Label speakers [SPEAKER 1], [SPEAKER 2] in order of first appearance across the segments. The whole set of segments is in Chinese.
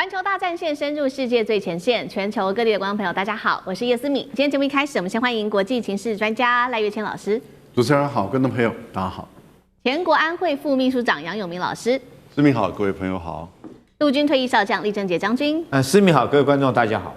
[SPEAKER 1] 環球大戰線深入世界最前線，全球各地的觀眾朋友，大家好，我是葉思敏。今天節目一開始，我們先歡迎國際情勢專家賴岳謙老師。
[SPEAKER 2] 主持人好，觀眾朋友大家好。
[SPEAKER 1] 前國安會副秘書長楊永明老師。
[SPEAKER 2] 思敏好，各位朋友好。
[SPEAKER 1] 陸軍退役少將李正傑將軍。
[SPEAKER 3] 思敏好，各位觀眾大家好。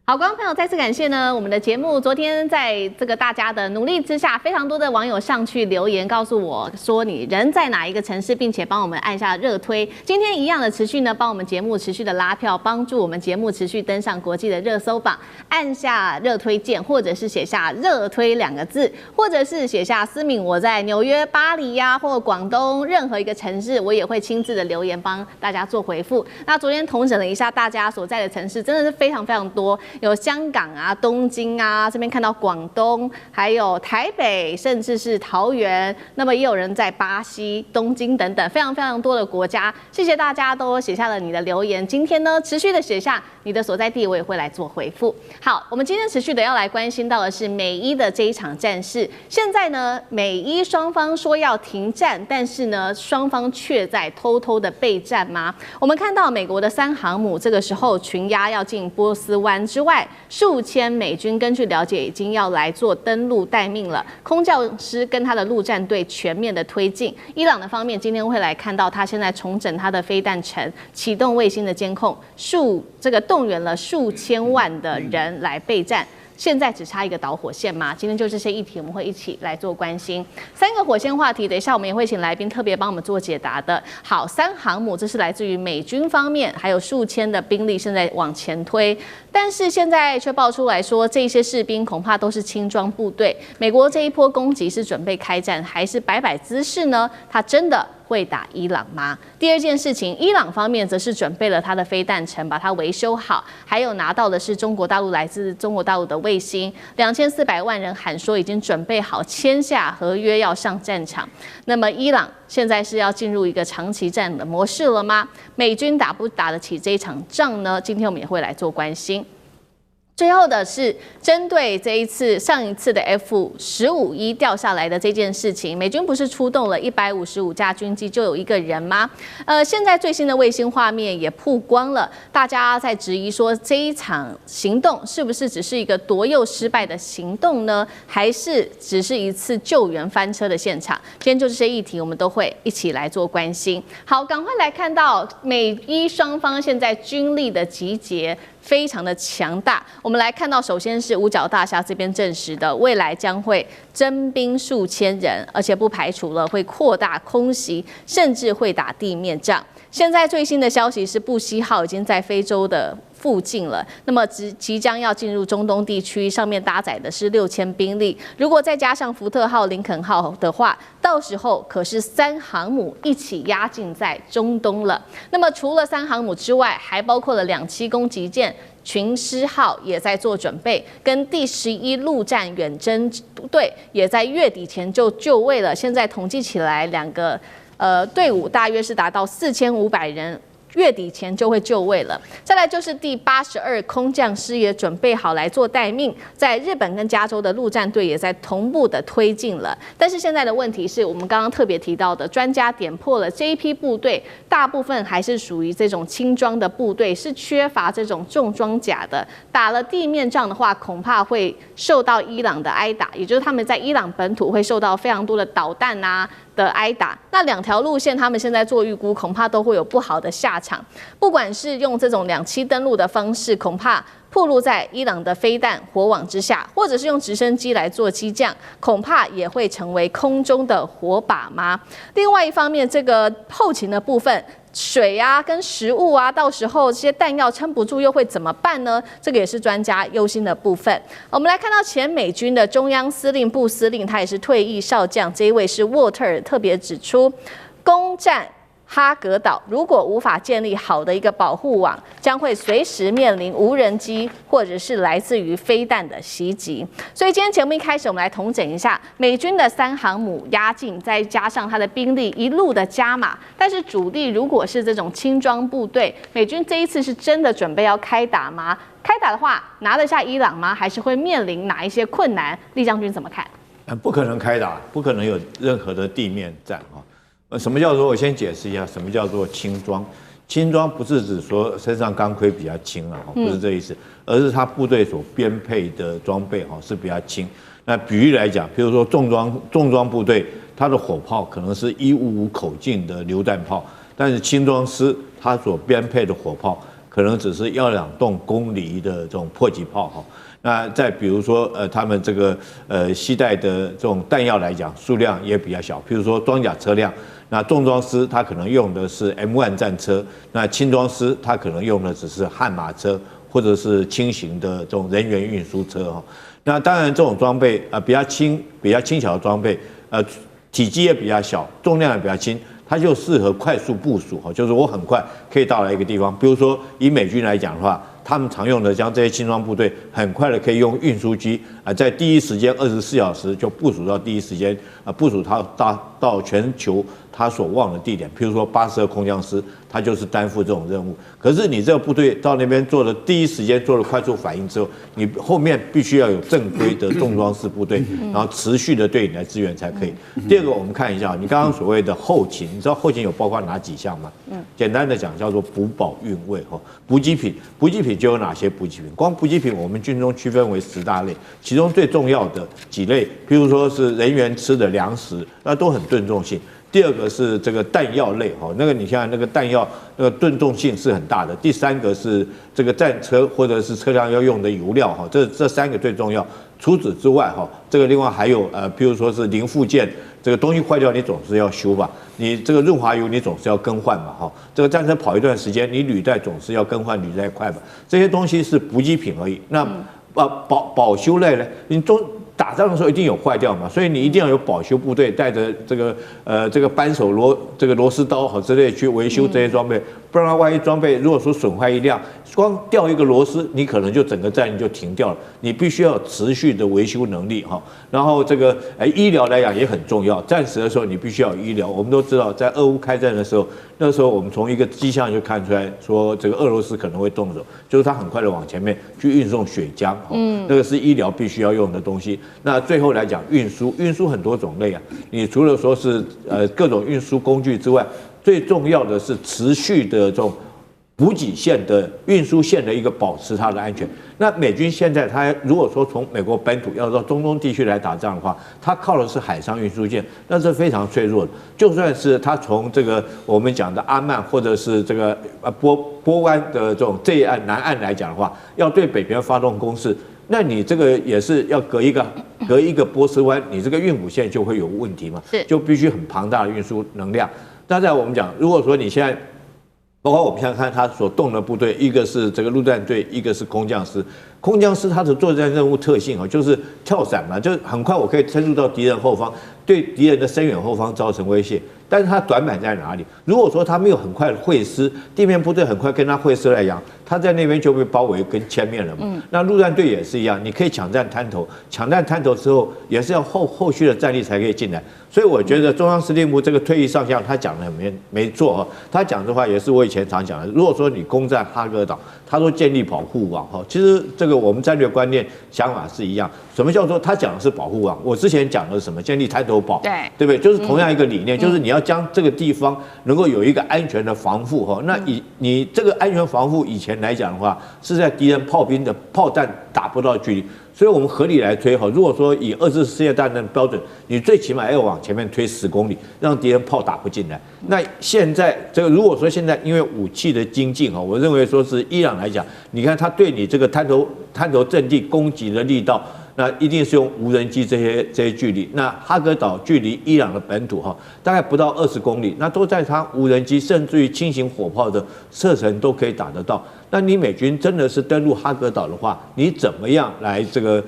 [SPEAKER 1] 好，觀眾朋友，再次感謝呢，我們的節目昨天在這個大家的努力之下，非常多的網友上去留言，告訴我說你人在哪一個城市，並且幫我們按下熱推。今天一樣的持續呢，幫我們節目持續的拉票，幫助我們節目持續登上國際的熱搜榜。按下熱推鍵，或者是寫下熱推2個字，或者是寫下思敏我在紐約、巴黎呀，或廣東任何一個城市，我也會親自的留言幫大家做回復。那昨天統整了一下大家所在的城市，真的是非常非常多。有香港啊、東京啊，這邊看到廣東，還有台北，甚至是桃園。那麼也有人在巴西、東京等等，非常非常多的國家。謝謝大家都寫下了你的留言。今天呢，持續的寫下你的所在地，我也會來做回復。好，我們今天持續的要來關心到的是美伊的這一場戰事。現在呢，美伊雙方說要停戰，但是呢，雙方卻在偷偷的備戰嗎？我們看到美國的3航母這個時候群壓要進波斯灣之外。數千美軍根據了解已經要來做登陸待命了，空教師跟他的陸戰隊全面的推進。伊朗的方面今天會來看到他現在重整他的飛彈城，啟動衛星的監控，動員了數千萬的人來備戰。現在只差一個導火線嗎？今天就這些議題，我們會一起來做關心。3個火線話題，等一下我們也會請來賓特別幫我們做解答的。好，3航母，這是來自於美軍方面，還有數千的兵力正在往前推，但是現在卻爆出來說，這些士兵恐怕都是輕裝部隊。美國這一波攻擊是準備開戰，還是擺擺姿勢呢？他真的會打伊朗嗎？第二件事情，伊朗方面則是準備了他的飛彈城，把它維修好，還有拿到的是來自中國大陸的衛星，2400萬人喊說已經準備好簽下合約要上戰場。那麼伊朗現在是要進入一個長期戰的模式了嗎？美軍打不打得起這一場仗呢？今天我們也會來做關心。最後的是針對上一次的 F-15E 掉下來的這件事情，美軍不是出動了155架軍機就有一個人嗎？現在最新的衛星畫面也曝光了，大家在質疑說這一場行動是不是只是一個奪誘失敗的行動呢？還是只是一次救援翻車的現場？今天就這些議題，我們都會一起來做關心。好，趕快來看到美伊雙方現在軍力的集結非常的強大。我們來看到，首先是五角大廈這邊證實的，未來將會徵兵數千人，而且不排除了會擴大空襲，甚至會打地面仗。現在最新的消息是，布希號已經在非洲的附近了，那麼即將要進入中東地區，上面搭載的是6000兵力。如果再加上福特號、林肯號的話，到時候可是3航母一起壓境在中東了。那麼除了3航母之外，還包括了2棲攻擊艦群獅號也在做準備，跟第11陸戰遠征隊也在月底前就就位了。現在統計起來，2個隊伍大約是達到4500人。月底前就會就位了。再來就是第82空降師也準備好來做待命，在日本跟加州的陸戰隊也在同步的推進了。但是現在的問題是我們剛剛特別提到的，專家點破了這一批部隊大部分還是屬於這種輕裝的部隊，是缺乏這種重裝甲的。打了地面仗的話，恐怕會受到伊朗的挨打，也就是他們在伊朗本土會受到非常多的導彈的挨打。那2條路線，他們現在做預估，恐怕都會有不好的下場。不管是用這種2棲登陸的方式，恐怕暴露在伊朗的飛彈火網之下，或者是用直升機來做機降，恐怕也會成為空中的火把嗎？另外一方面，這個後勤的部分，水啊跟食物啊，到時候這些彈藥撐不住又會怎麼辦呢？這個也是專家憂心的部分。我們來看到前美軍的中央司令部司令，他也是退役少將，這一位是沃特爾，特別指出，攻占哈格島如果無法建立好的一個保護網，將會隨時面臨無人機或者是來自於飛彈的襲擊。所以今天節目一開始，我們來統整一下美軍的3航母壓境，再加上它的兵力一路的加碼。但是主力如果是這種輕裝部隊，美軍這一次是真的準備要開打嗎？開打的話，拿得下伊朗嗎？還是會面臨哪一些困難？李將軍怎麼看？
[SPEAKER 3] 不可能開打，不可能有任何的地面戰啊。什麼叫做？我先解釋一下，什麼叫做輕裝？輕裝不是指說身上鋼盔比較輕啊，不是這意思，而是他部隊所編配的裝備哈是比較輕。那比喻來講，比如說重裝部隊，它的火炮可能是155口徑的榴彈炮，但是輕裝師他所編配的火炮可能只是1-2棟公里的這種迫擊炮哈。那再比如說他們這個攜帶的這種彈藥來講，數量也比較小，比如說裝甲車輛。那重裝師他可能用的是 M1 戰車，那輕裝師他可能用的只是悍馬車或者是輕型的這種人員運輸車哈。那當然這種裝備比較輕巧的裝備，體積也比較小，重量也比較輕，它就適合快速部署哈，就是我很快可以到達一個地方。比如說以美軍來講的話，他們常用的像這些輕裝部隊，很快的可以用運輸機在第一時間24小時就部署到第一時間部署它到全球他所望的地點，譬如說82空降師，他就是擔負這種任務。可是你這個部隊到那邊做了第一時間做了快速反應之後，你後面必須要有正規的重裝式部隊，然後持續的對你來支援才可以。第二個，我們看一下你剛剛所謂的後勤，你知道後勤有包括哪幾項嗎？簡單的講叫做補保運衛哈，補給品就有哪些補給品？光補給品我們軍中區分為10大類，其中最重要的幾類，譬如說是人員吃的糧食，那都很頓重性。第二個是這個彈藥類哈，那個你看那個彈藥那個頓重性是很大的。第三個是這個戰車或者是車輛要用的油料哈，這3個最重要。除此之外哈，這個另外還有譬如說是零附件，這個東西壞掉你總是要修吧，你這個潤滑油你總是要更換嘛哈，這個戰車跑一段時間你履帶總是要更換履帶塊吧，這些東西是補給品而已。那保修類呢，你打仗的時候一定有壞掉嘛，所以你一定要有保修部隊帶着這個扳手螺絲刀好之類去維修這些裝備，不然萬一裝備如果說損壞一輛，光掉一個螺絲，你可能就整個戰役就停掉了。你必須要有持續的維修能力哈。然後這個醫療來講也很重要，戰時的時候你必須要有醫療。我們都知道，在俄烏開戰的時候，那時候我們從一個跡象就看出來說，這個俄羅斯可能會動手，就是他很快的往前面去運送血漿，那個是醫療必須要用的東西。那最後來講，運輸很多種類啊，你除了說是各種運輸工具之外，最重要的是持續的這種補給線的運輸線的一個保持它的安全。那美軍現在他如果說從美國本土要到中東地區來打仗的話，他靠的是海上運輸線，那是非常脆弱的。就算是他從這個我們講的阿曼或者是這個波灣的這種這一岸南岸來講的話，要對北邊發動攻勢，那你這個也是要隔一個波斯灣，你這個運補線就會有問題嘛，就必須很龐大的運輸能量。那在我們講，如果說你現在包括我們現在看他所動的部隊，一個是這個陸戰隊，一個是空降師。空降師他的作戰任務特性啊，就是跳傘嘛，就很快我可以深入到敵人後方，對敵人的深遠後方造成威脅。但是他短板在哪裡？如果說他沒有很快的會師，地面部隊很快跟他會師來講，他在那邊就被包圍跟殲滅了嘛。那陸戰隊也是一樣，你可以搶占灘頭，搶占灘頭之後，也是要後續的戰力才可以進來。所以我覺得中央司令部這個退役上將他講的沒錯哈，他講的話也是我以前常講的。如果說你攻占哈格島，他說建立保護網哈，其實這個我們戰略觀念想法是一樣。什麼叫做他講的是保護網？我之前講的是什麼？建立灘頭堡，對不對？就是同樣一個理念，就是你要將這個地方能夠有一個安全的防護哈。那你這個安全防護以前來講的話，是在敵人炮兵的炮彈打不到距離。所以我們合理來推哈，如果說以2次世界大戰的標準，你最起碼要往前面推10公里，讓敵人炮打不進來。那現在這個如果說現在因為武器的精進哈，我認為說是伊朗來講，你看他對你這個灘頭陣地攻擊的力道，那一定是用無人機這些距離。那哈格島距離伊朗的本土哈，大概不到20公里，那都在它無人機甚至於輕型火炮的射程都可以打得到。那你美軍真的是登陸哈格島的話，你怎麼樣來這個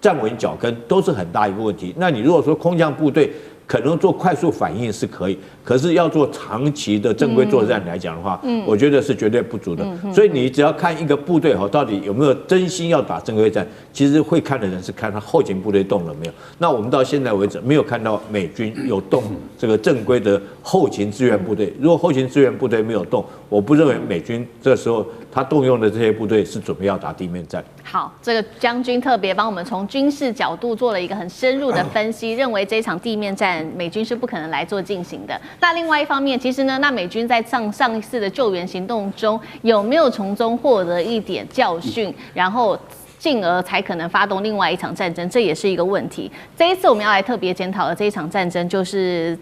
[SPEAKER 3] 站穩腳跟，都是很大一個問題。那你如果說空降部隊可能做快速反應是可以，可是要做長期的正規作戰來講的話，我覺得是絕對不足的。所以你只要看一個部隊哈，到底有沒有真心要打正規戰，其實會看的人是看他後勤部隊動了沒有。那我們到現在為止沒有看到美軍有動這個正規的後勤支援部隊。如果後勤支援部隊沒有動，我不認為美軍這時候他動用的這些部隊是準備要打地面戰。
[SPEAKER 1] 好，這個將軍特別幫我們從軍事角度做了一個很深入的分析，認為這一場地面戰美軍是不可能來做進行的。那另外一方面，其實呢，那美軍在上一次的救援行動中有沒有從中獲得一點教訓，然後進而才可能發動另外一場戰爭，這也是一個問題。這一次我們要來特別檢討的這一場戰爭，就是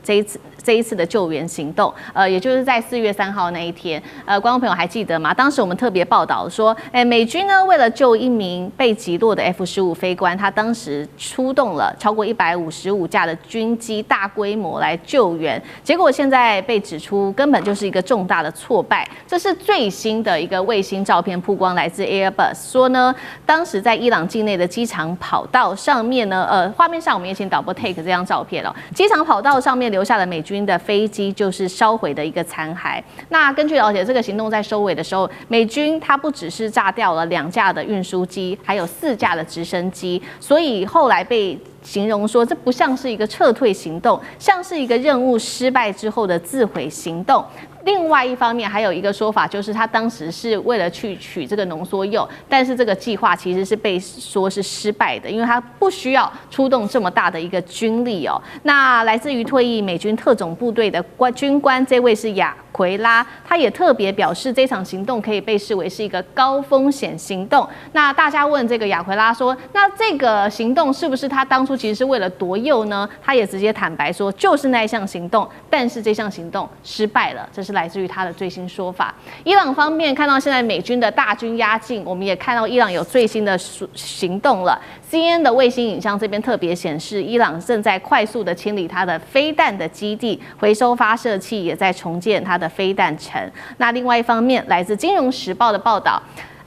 [SPEAKER 1] 這一次的救援行動，也就是在4月3號那一天，觀眾朋友還記得嗎？當時我們特別報道說，美軍呢為了救一名被擊落的 F-15飛官，他當時出動了超過155架的軍機，大規模來救援，結果現在被指出根本就是一個重大的挫敗。這是最新的一個衛星照片曝光，來自 Airbus 說呢，當時在伊朗境內的機場跑道上面呢，畫面上我們也請導播 take 這張照片哦，機場跑道上面留下了美軍的飛機就是燒毀的一個殘骸。那根據了解，這個行動在收尾的時候，美軍它不只是炸掉了2架的運輸機，還有4架的直升機，所以後來被形容說，這不像是一個撤退行動，像是一個任務失敗之後的自毀行動。另外一方面，還有一個說法，就是他當時是為了去取這個濃縮鈾，但是這個計劃其實是被說是失敗的，因為他不需要出動這麼大的一個軍力哦。那來自於退役美軍特種部隊的軍官，這位是亞奎拉，他也特別表示，這場行動可以被視為是一個高風險行動。那大家問這個亞奎拉說，那這個行動是不是他當初其實是為了奪鈾呢？他也直接坦白說，就是那一項行動，但是這項行動失敗了，這是來自於他的最新說法。伊朗方面看到現在美軍的大軍壓境，我們也看到伊朗有最新的行動了。CNN 的衛星影像這邊特別顯示，伊朗正在快速的清理它的飛彈的基地，回收發射器也在重建它的飛彈城。那另外一方面，來自《金融時報》的報道，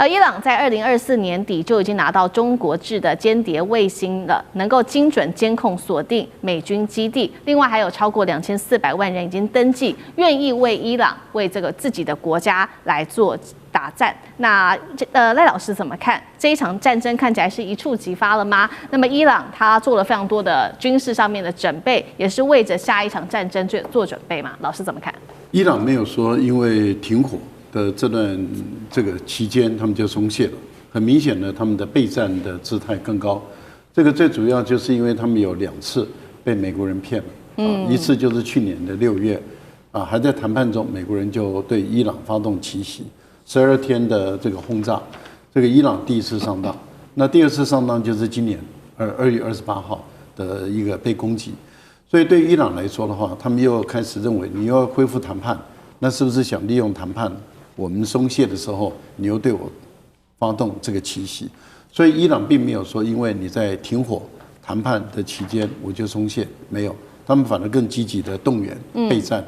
[SPEAKER 1] 伊朗在2024年底就已經拿到中國制的間諜衛星了，能夠精準監控鎖定美軍基地。另外還有超過2400萬人已經登記，願意為伊朗、為這個自己的國家來做打戰。那賴老師怎麼看這一場戰爭？看起來是一觸即發了嗎？那麼伊朗他做了非常多的軍事上面的準備，也是為着下一場戰爭做準備嘛？老師怎麼看？
[SPEAKER 2] 伊朗沒有說因為停火的這個期間，他們就鬆懈了。很明顯呢，他們的備戰的姿態更高。這個最主要就是因為他們有2次被美國人騙了，一次就是去年的6月，還在談判中，美國人就對伊朗發動奇襲，12天的這個轟炸，這個伊朗第一次上當。那第2次上當就是今年2月28號的一個被攻擊。所以對伊朗來說的話，他們又開始認為你又要恢復談判，那是不是想利用談判我們鬆懈的時候，你又對我發動這個奇襲？所以伊朗並沒有說因為你在停火談判的期間我就鬆懈，沒有，他們反而更積極的動員備戰。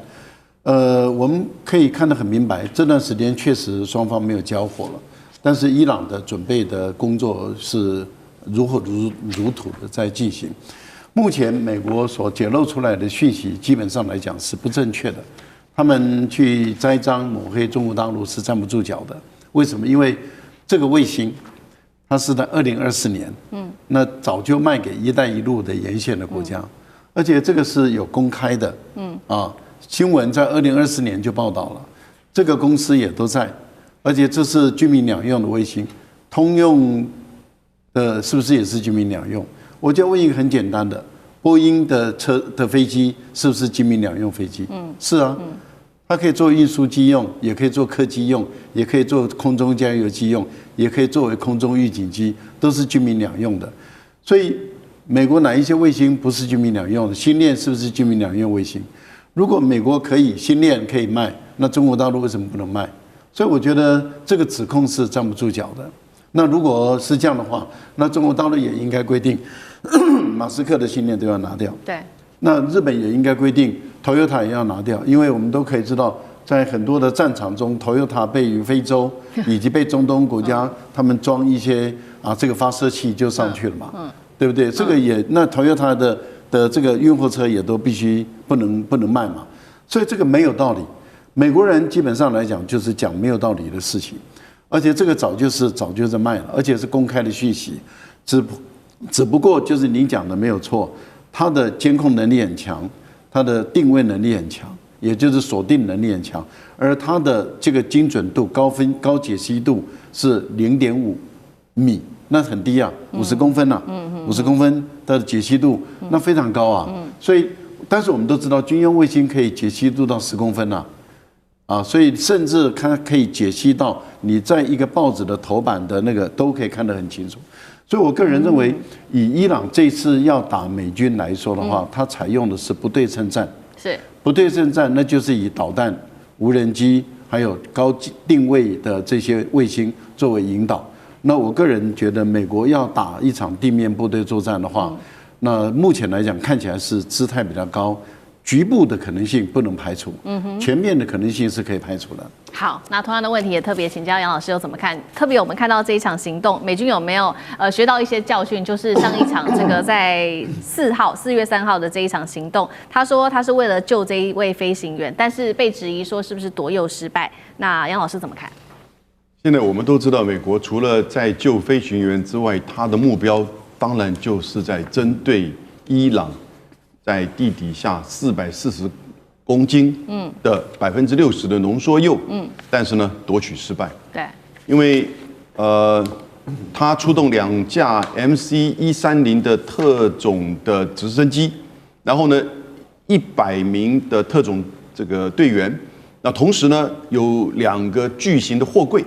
[SPEAKER 2] 我們可以看得很明白，這段時間確實雙方沒有交火了，但是伊朗的準備的工作是如火如荼的在進行。目前美國所揭露出來的訊息，基本上來講是不正確的。他們去栽贓抹黑中國大陸是站不住腳的。為什麼？因為這個衛星，它是在2024年，那早就賣給“一帶一路”的沿線的國家，而且這個是有公開的，新聞在2024年就報道了，這個公司也都在，而且這是軍民兩用的衛星，通用的是不是也是軍民兩用？我就問一個很簡單的，波音的飛機是不是軍民兩用飛機？是啊，它可以做運輸機用，也可以做客機用，也可以做空中加油機用，也可以作為空中預警機，都是軍民兩用的。所以美國哪一些衛星不是軍民兩用的？星鏈是不是軍民兩用衛星？如果美國可以星鏈可以賣，那中國大陸為什麼不能賣？所以我覺得這個指控是站不住腳的。那如果是這樣的話，那中國大陸也應該規定馬斯克的星鏈都要拿掉。對。那日本也應該規定 Toyota 也要拿掉，因為我們都可以知道，在很多的戰場中 ，Toyota 被非洲以及被中東國家他們裝一些這個發射器就上去了嘛，對不對？這個也那 Toyota 的這個運貨車也都必須不能賣嘛，所以這個沒有道理。美國人基本上來講就是講沒有道理的事情。而且這個早就在賣了，而且是公開的訊息，只不過就是你講的沒有錯，它的監控能力很強，它的定位能力很強，也就是鎖定能力很強，而它的這個精準度、高解析度是0.5米，那很低啊，50公分啊，50公分的解析度，那非常高啊。所以，但是我们都知道，軍用衛星可以解析度到10公分啊，所以甚至它可以解析到你在一個報紙的頭版的那個都可以看得很清楚。所以我個人認為，以伊朗這次要打美軍來說的話，它採用的是不對稱戰。是不對稱戰，那就是以導彈、無人機還有高定位的這些衛星作為引導。那我個人覺得，美國要打一場地面部隊作戰的話，那目前來講看起來是姿態比較高，局部的可能性不能排除，全面的可能性是可以排除的。
[SPEAKER 1] 好，那同樣的問題也特別請教楊老師有怎麼看？特別我們看到這一場行動，美軍有沒有學到一些教訓？就是上一場這個在4月3號的這一場行動，他說他是為了救這一位飛行員，但是被質疑說是不是奪誘失敗？那楊老師怎麼看？
[SPEAKER 4] 現在我們都知道，美國除了在救飛行員之外，他的目標當然就是在針對伊朗在地底下440公斤的60%的濃縮鈾，但是呢奪取失敗。對，因為他出動2架 MC-130的特種的直升機，然後呢100名的特種這個隊員，那同時呢有2個巨型的貨櫃。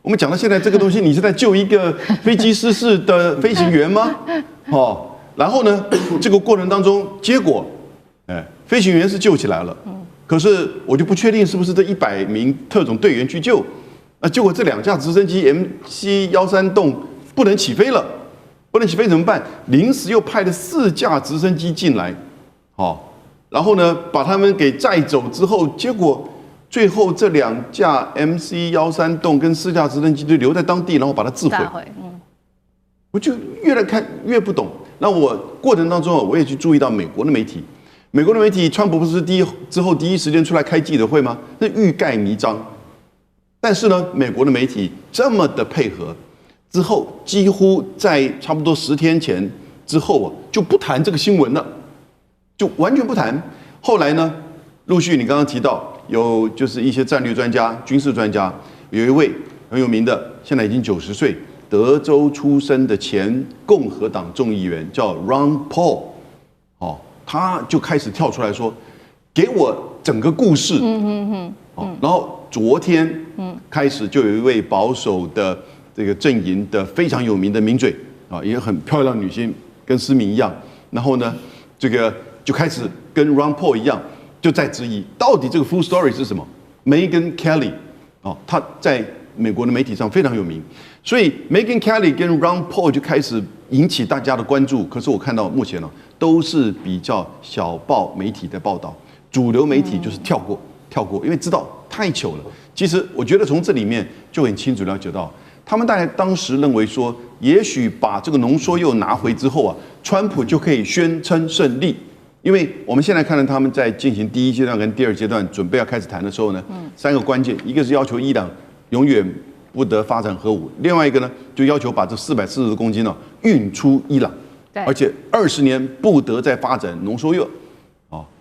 [SPEAKER 4] 我們講到現在這個東西，你是在救一個飛機失事的飛行員嗎？然後呢，這個過程當中，結果，飛行員是救起來了，可是我就不確定是不是這100名特種隊員去救，結果這2架直升機 MC-13洞不能起飛了，不能起飛怎麼辦？臨時又派了4架直升機進來，然後呢把他們給載走之後，結果最後這2架 MC-13洞跟4架直升機就留在當地，然後把它自毀。我就越來看越不懂。那我過程當中我也去注意到美國的媒體，川普不是之後第一時間出來開記者會嗎？那欲蓋彌彰。但是呢，美國的媒體這麼的配合之後，幾乎在差不多10天前之後就不談這個新聞了，就完全不談。後來呢，陸續你剛剛提到有就是一些戰略專家、軍事專家，有一位很有名的，現在已經90歲。德州出生的前共和黨眾議員叫 Ron Paul， 他就開始跳出來說，給我整個故事。然後昨天開始就有一位保守的這個陣營的非常有名的名嘴也很漂亮女性，跟思敏一樣。然後呢，這個就開始跟 Ron Paul 一樣，就在質疑到底這個 full story 是什麼。Megyn Kelly 他在美國的媒體上非常有名。所以 Megyn Kelly 跟 Ron Paul 就開始引起大家的關注，可是我看到目前都是比較小報媒體的報道，主流媒體就是跳過，因為知道太糗了。其實我覺得從這裡面就很清楚了解到，他們大概當時認為說，也許把這個濃縮鈾拿回之後川普就可以宣稱勝利，因為我們現在看到他們在進行第1階段跟第2階段準備要開始談的時候呢，3個關鍵，一個是要求伊朗永遠不得發展核武，另外一個呢，就要求把這440公斤運出伊朗，而且20年不得再發展濃縮鈾，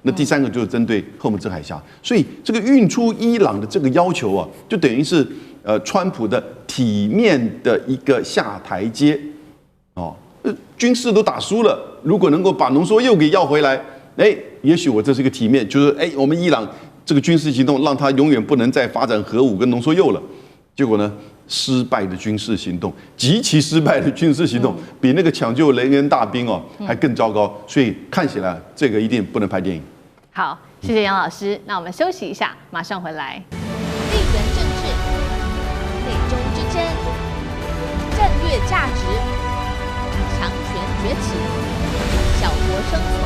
[SPEAKER 4] 那第3個就是針對荷姆茲海峽，所以這個運出伊朗的這個要求就等於是川普的體面的一個下台階，軍事都打輸了，如果能夠把濃縮鈾給要回來，也許我這是個體面，就是我們伊朗這個軍事行動讓他永遠不能再發展核武跟濃縮鈾了。結果呢，失敗的軍事行動，極其失敗的軍事行動，比那個搶救雷恩大兵還更糟糕。所以看起來這個一定不能拍電影。
[SPEAKER 1] 好，謝謝楊老師。那我們休息一下，馬上回來。
[SPEAKER 5] 地緣政治、美中之爭、戰略價值、強權崛起、小國生存，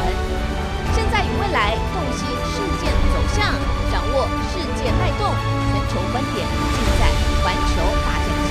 [SPEAKER 5] 現在與未來洞悉事件走向，掌握世界脈動，全球觀點盡在環球大戰線。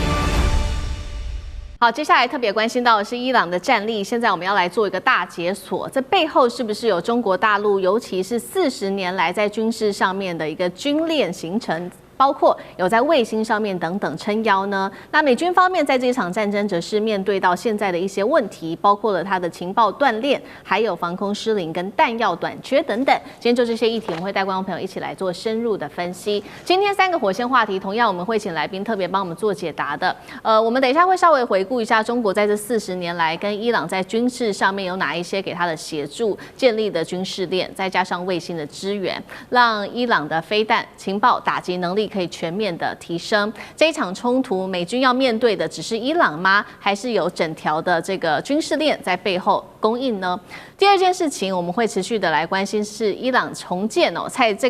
[SPEAKER 1] 好，接下來特別關心到的是伊朗的戰力。現在我們要來做一個大解鎖，這背後是不是有中國大陸，尤其是40年來在軍事上面的一個軍練行程，包括有在衛星上面等等撐腰呢？那美軍方面在這一場戰爭則是面對到現在的一些問題，包括了它的情報斷裂，還有防空失靈跟彈藥短缺等等。今天就這些議題，我們會帶觀眾朋友一起來做深入的分析。今天3個火線話題，同樣我們會請來賓特別幫我們做解答的。我們等一下會稍微回顧一下中國在這40年來跟伊朗在軍事上面有哪一些給他的協助建立的軍事鏈，再加上衛星的支援，讓伊朗的飛彈情報打擊能力可以全面的提升。這一場衝突，美軍要面對的只是伊朗嗎？還是有整條的這個軍事鏈在背後供應呢？第二件事情，我們會持續的來關心是伊朗重建哦，在這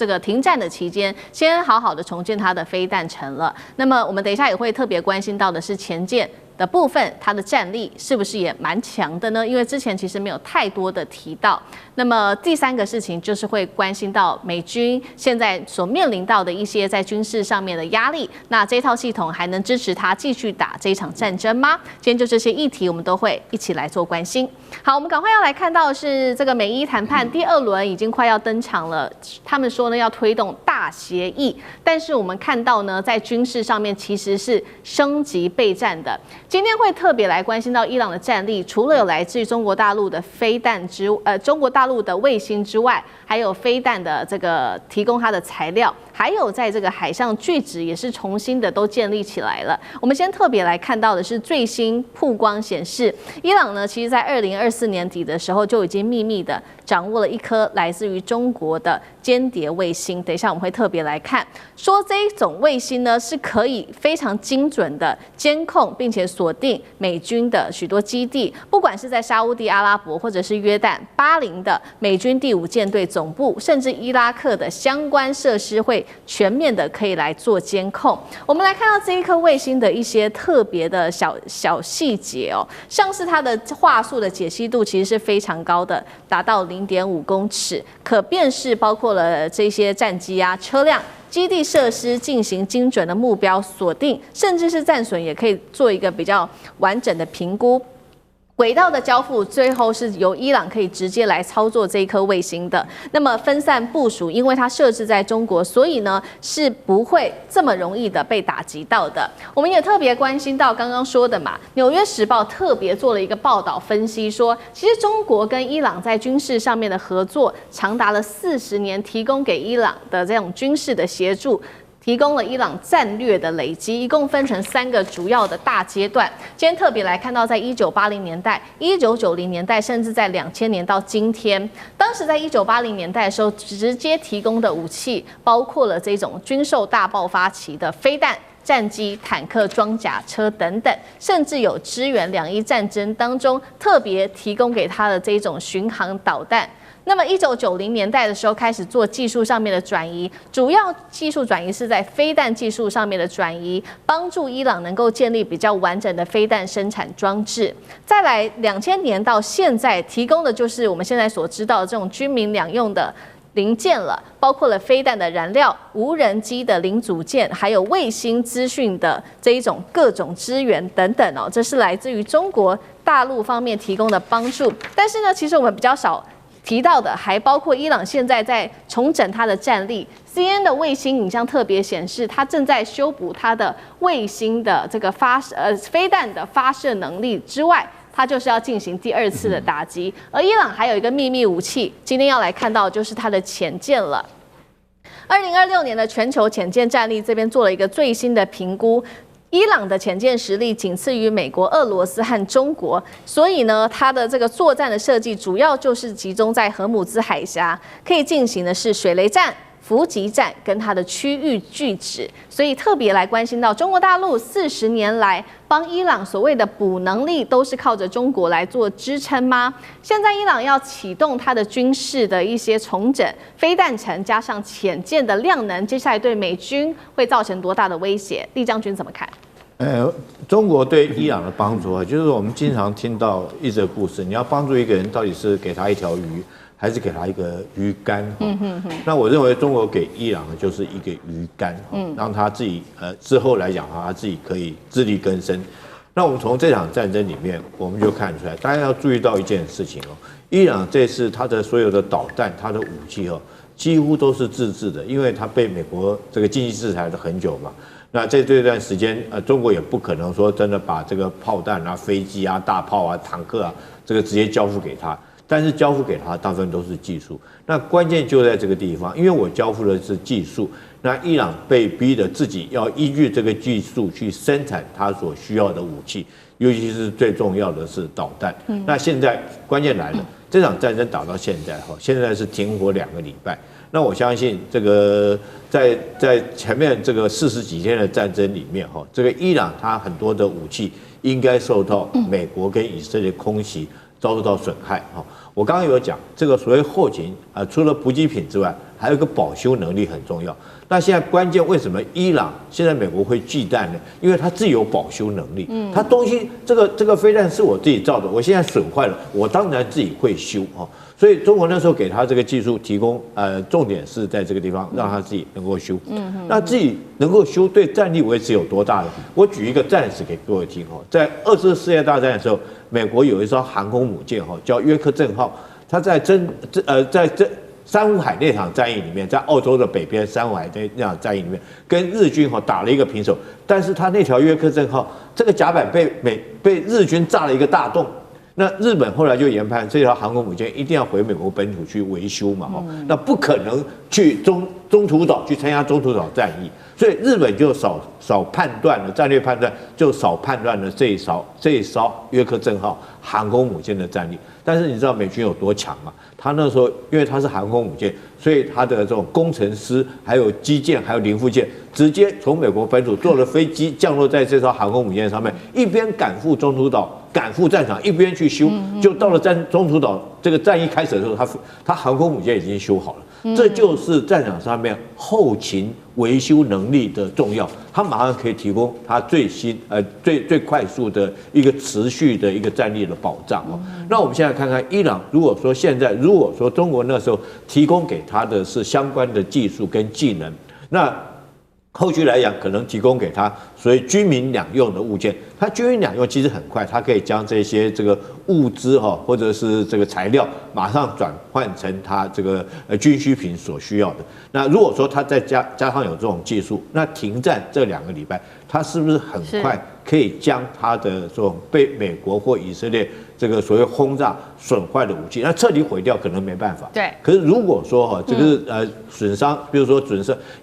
[SPEAKER 1] 個停戰的期間，先好好的重建它的飛彈城了。那麼我們等一下也會特別關心到的是前艦的部分，它的戰力是不是也蠻強的呢？因為之前其實沒有太多的提到。那麼第3個事情就是會關心到美軍現在所面臨到的一些在軍事上面的壓力，那這套系統還能支持它繼續打這一場戰爭嗎？今天就這些議題，我們都會一起來做關心。好，我們趕快要來看到的是這個美伊談判第2輪已經快要登場了，他們說呢要推動大協議，但是我們看到呢在軍事上面其實是升級備戰的。今天會特別來關心到伊朗的戰力，除了有來自於中國大陸的飛彈中國大陸的衛星之外，還有飛彈的這個提供它的材料，還有在這個海上拒止也是重新的都建立起來了。我們先特別來看到的是最新曝光顯示，伊朗呢其實在2024年底的時候就已經秘密的掌握了一顆來自於中國的間諜衛星。等一下我們會特別來看，說這一種衛星呢是可以非常精準的監控並且鎖定美軍的許多基地，不管是在沙烏地阿拉伯或者是約旦、巴林的美軍第5艦隊總部，甚至伊拉克的相關設施，會全面的可以來做監控。我們來看到這一顆衛星的一些特別的小細節哦，像是它的畫素的解析度其實是非常高的，達到0.5公尺，可辨識包括了這些戰機啊、車輛、基地設施，進行精準的目標鎖定，甚至是戰損也可以做一個比較完整的評估。軌道的交付最後是由伊朗可以直接來操作這一顆衛星的。那麼分散部署，因為它設置在中國，所以呢是不會這麼容易的被打擊到的。我們也特別關心到剛剛說的嘛，《紐約時報》特別做了一個報道分析說，其實中國跟伊朗在軍事上面的合作長達了40年，提供給伊朗的這種軍事的協助，提供了伊朗戰略的累積，一共分成3個主要的大階段。今天特別來看到，在1980年代、1990年代，甚至在2000年到今天，當時在1980年代的時候，直接提供的武器包括了這種軍售大爆發期的飛彈、戰機、坦克、裝甲車等等，甚至有支援2伊戰爭當中特別提供給他的這種巡航導彈。那麼1990年代的時候開始做技術上面的轉移，主要技術轉移是在飛彈技術上面的轉移，幫助伊朗能夠建立比較完整的飛彈生產裝置。再來2000年到現在提供的就是我們現在所知道的這種軍民兩用的零件了，包括了飛彈的燃料、無人機的零組件，還有衛星資訊的這一種各種支援等等哦，這是來自於中國大陸方面提供的幫助。但是呢，其實我們比較少提到的還包括伊朗現在在重整它的戰力。CNN 的衛星影像特別顯示，它正在修補它的衛星的這個飛彈的發射能力之外，它就是要進行第2次的打擊。而伊朗還有一個秘密武器，今天要來看到就是它的潛艦了。2026年的全球潛艦戰力這邊做了一個最新的評估。伊朗的潛艦實力僅次於美國、俄羅斯和中國，所以呢，它的這個作戰的設計主要就是集中在荷姆茲海峽，可以進行的是水雷戰、伏擊戰跟它的區域拒止，所以特別來關心到中國大陸40年來幫伊朗所謂的補能力都是靠着中國來做支撐嗎？現在伊朗要啟動它的軍事的一些重整，飛彈城加上潛艦的量能，接下來對美軍會造成多大的威脅？厲將軍怎麼看？
[SPEAKER 3] 中國對伊朗的幫助啊，就是我們經常聽到一則故事，你要幫助一個人，到底是給他一條魚，還是給他一個魚竿？那我認為中國給伊朗的就是一個魚竿，讓他自己之後來講的話，他自己可以自力更生。那我們從這場戰爭裡面，我們就看出來，大家要注意到一件事情哦，伊朗這次他的所有的導彈、他的武器哦，幾乎都是自制的，因為它被美國這個經濟制裁了很久嘛。那在這段時間，中國也不可能說真的把這個炮彈啊、飛機啊、大炮啊、坦克啊，這個直接交付給他。但是交付給他，大部分都是技術。那關鍵就在這個地方，因為我交付的是技術，那伊朗被逼的自己要依據這個技術去生產他所需要的武器，尤其是最重要的是導彈。那現在關鍵來了，這場戰爭打到現在哈，現在是停火2個禮拜。那我相信這個在前面這個40幾天的戰爭裡面哈，這個伊朗它很多的武器應該受到美國跟以色列空襲遭受到損害哈。我剛剛有講這個所謂後勤啊，除了補給品之外，還有一個保修能力很重要。那現在關鍵為什麼伊朗現在美國會忌憚呢？因為它自己有保修能力，它東西這個飛彈是我自己造的，我現在損壞了，我當然自己會修哈。所以中國那時候給他這個技術提供，重點是在這個地方讓他自己能夠修。那自己能夠修對戰力維持有多大呢？我舉一個戰史給各位聽哈，在2次世界大戰的時候，美國有一艘航空母艦哈，叫約克鎮號，它在珊瑚海那場戰役裡面，在澳洲的北邊珊瑚海那場戰役裡面，跟日軍打了一個平手。但是他那條約克鎮號這個甲板被日軍炸了一個大洞。那日本後來就研判這條航空母艦一定要回美國本土去維修嘛，那不可能去中途島去參加中途島戰役，所以日本就少判斷了戰略判斷，就少判斷了這一艘約克鎮號航空母艦的戰力。但是你知道美軍有多強嗎？他那時候因為他是航空母艦，所以他的這種工程師還有機件還有零附件，直接從美國本土坐了飛機降落在這艘航空母艦上面，一邊趕赴中途島趕赴戰場，一邊去修，就到了中途島這個戰役開始的時候，他航空母艦已經修好了。這就是戰場上面後勤維修能力的重要，它馬上可以提供它最快速的一個持續的一個戰力的保障哦。那我們現在看看伊朗，如果說中國那時候提供給他的是相關的技術跟技能，那後續來講，可能提供給他所謂軍民兩用的物件，它軍民兩用其實很快，它可以將這些這個物資哈，或者是這個材料，馬上轉換成它這個軍需品所需要的。那如果說它再加上有這種技術，那停戰這2個禮拜，它是不是很快可以將它的這種被美國或以色列這個所謂轟炸損壞的武器，那徹底毀掉可能沒辦法。對。可是如果說哈，這個損傷，比如說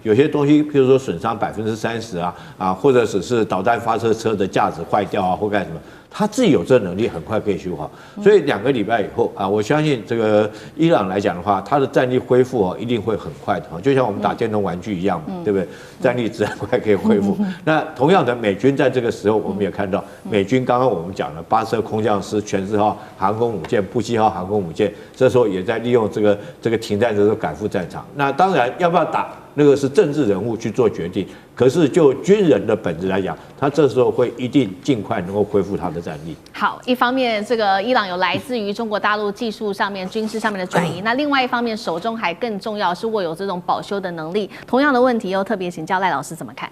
[SPEAKER 3] 有些東西，比如說損傷30%啊，或者只是導彈發射車的架子壞掉啊，或幹什麼，他自己有這個能力，很快可以修好。所以2個禮拜以後啊，我相信這個伊朗來講的話，它的戰力恢復一定會很快的，就像我們打電動玩具一樣嘛，對不對？戰力自然快可以恢復。那同樣的，美軍在這個時候，我們也看到美軍剛剛我們講了巴斯特空降師、全4號航空母艦、布希號航空母艦，這時候也在利用這個停戰的時候趕赴戰場。那當然要不要打？那個是政治人物去做決定，可是就軍人的本質來講，他這時候會一定盡快能夠恢復他的戰力。
[SPEAKER 1] 好，一方面這個伊朗有來自於中國大陸技術上面、軍事上面的轉移，那另外一方面手中還更重要是握有這種保修的能力。同樣的問題，又特別請教賴老師怎麼看？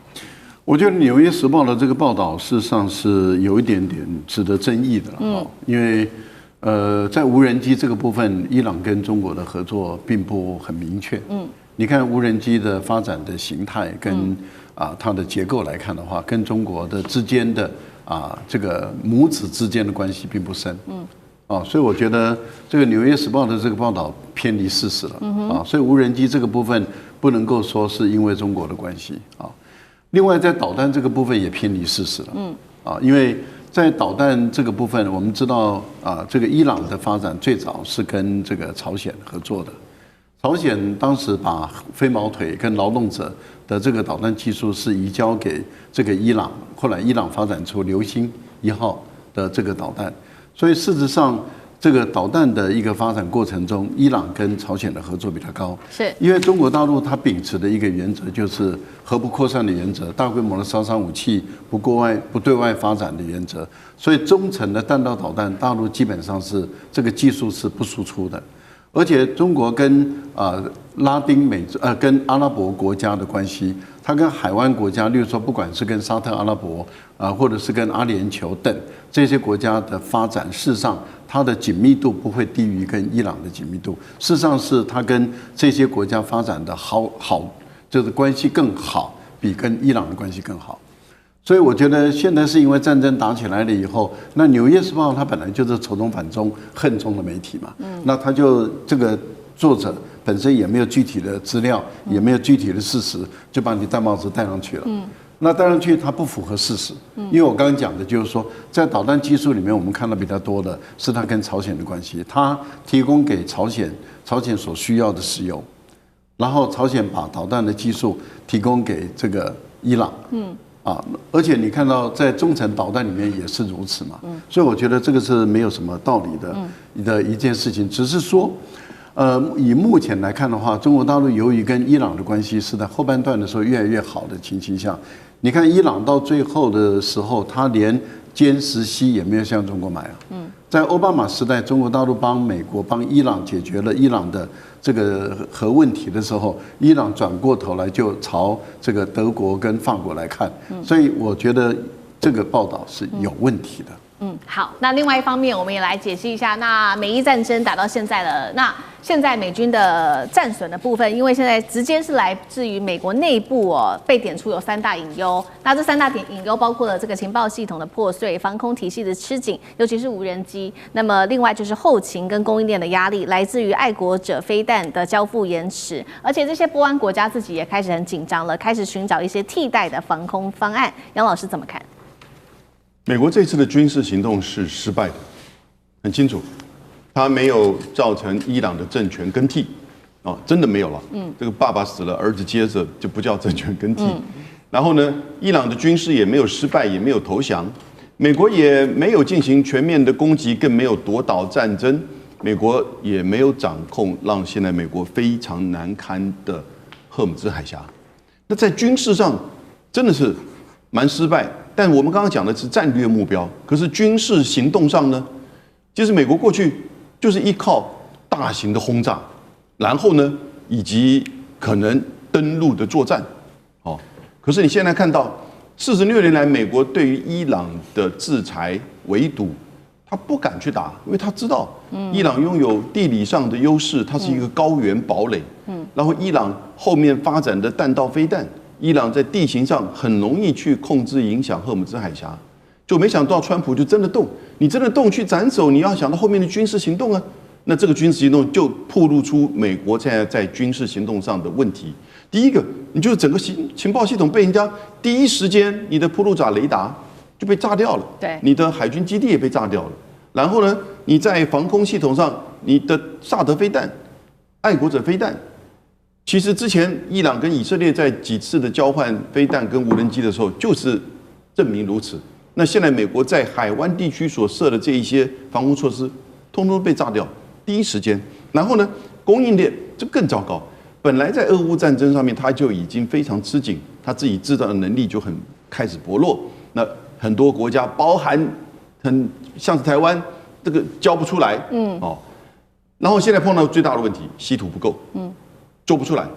[SPEAKER 2] 我覺得《紐約時報》的這個報道事實上是有一點點值得爭議的了，因為在無人機這個部分，伊朗跟中國的合作並不很明確。你看無人機的發展的形態跟它的結構來看的話，跟中國的之間的這個母子之間的關係並不深。所以我覺得這個《紐約時報》的這個報道偏離事實了。所以無人機這個部分不能夠說是因為中國的關係。另外在導彈這個部分也偏離事實了。因為在導彈這個部分，我們知道這個伊朗的發展最早是跟這個朝鮮合作的。朝鮮當時把飛毛腿跟勞動者的這個導彈技術是移交給這個伊朗，後來伊朗發展出流星1號的這個導彈，所以事實上這個導彈的一個發展過程中，伊朗跟朝鮮的合作比較高，是因為中國大陸它秉持的一個原則就是核不擴散的原則，大規模的殺傷武器不對外發展的原則，所以中程的彈道導彈，大陸基本上是這個技術是不輸出的。而且中國跟拉丁美洲跟阿拉伯國家的關係，它跟海灣國家，例如說不管是跟沙特阿拉伯或者是跟阿聯酋等這些國家的發展，事實上它的緊密度不會低於跟伊朗的緊密度。事實上是它跟這些國家發展的好，就是關係更好，比跟伊朗的關係更好。所以我覺得現在是因為戰爭打起來了以後，那《紐約時報》它本來就是仇中反中恨中的媒體嘛，那他就這個作者本身也沒有具體的資料，也沒有具體的事實，就把你戴帽子戴上去了。那戴上去它不符合事實，因為我剛剛講的就是說，在導彈技術裡面，我們看到比較多的是它跟朝鮮的關係，它提供給朝鮮所需要的石油，然後朝鮮把導彈的技術提供給這個伊朗。而且你看到在中程導彈裡面也是如此嘛，所以我覺得這個是沒有什麼道理的一件事情，只是說，以目前來看的話，中國大陸由於跟伊朗的關係是在後半段的時候越來越好的情形下，你看伊朗到最後的時候，他連殲10C也沒有向中國買啊。在奧巴馬時代，中國大陸幫美國幫伊朗解決了伊朗的這個核問題的時候，伊朗轉過頭來就朝這個德國跟法國來看，所以我覺得這個報道是有問題的。
[SPEAKER 1] 好，那另外一方面，我們也來解析一下，那美伊戰爭打到現在了，那現在美軍的戰損的部分，因為現在直接是來自於美國內部被點出有3大隱憂，那這3大隱憂包括了這個情報系統的破碎、防空體系的吃緊，尤其是無人機，那麼另外就是後勤跟供應鏈的壓力，來自於愛國者飛彈的交付延遲，而且這些波灣國家自己也開始很緊張了，開始尋找一些替代的防空方案。楊老師怎麼看？
[SPEAKER 4] 美國這次的軍事行動是失敗的，很清楚，它沒有造成伊朗的政權更替，真的沒有了。這個爸爸死了，兒子接着就不叫政權更替。然後呢，伊朗的軍事也沒有失敗，也沒有投降，美國也沒有進行全面的攻擊，更沒有奪島戰爭，美國也沒有掌控讓現在美國非常難堪的荷爾姆茲海峽。那在軍事上真的是蠻失敗。但我們剛剛講的是戰略目標，可是軍事行動上呢，其實美國過去就是依靠大型的轟炸，然後呢，以及可能登陸的作戰，可是你現在看到46年來，美國對於伊朗的制裁圍堵，他不敢去打，因為他知道，伊朗擁有地理上的優勢，它是一個高原堡壘，然後伊朗後面發展的彈道飛彈。伊朗在地形上很容易去控制影響荷爾姆茲海峽，就沒想到川普就真的動，你真的動去斬首，你要想到後面的軍事行動啊，那這個軍事行動就暴露出美國現在在軍事行動上的問題。第一個，你就是整個情報系統被人家第一時間，你的鋪路爪雷達就被炸掉了，
[SPEAKER 1] 對，
[SPEAKER 4] 你的海軍基地也被炸掉了。然後呢，你在防空系統上，你的薩德飛彈、愛國者飛彈。其實之前伊朗跟以色列在幾次的交換飛彈跟無人機的時候，就是證明如此。那現在美國在海灣地區所設的這一些防空措施，通通被炸掉，第一時間。然後呢，供應鏈就更糟糕。本來在俄烏戰爭上面，他就已經非常吃緊，他自己制造的能力就很開始薄弱。那很多國家，包含像是台灣，這個交不出來，然後現在碰到最大的問題，稀土不夠，做不出來，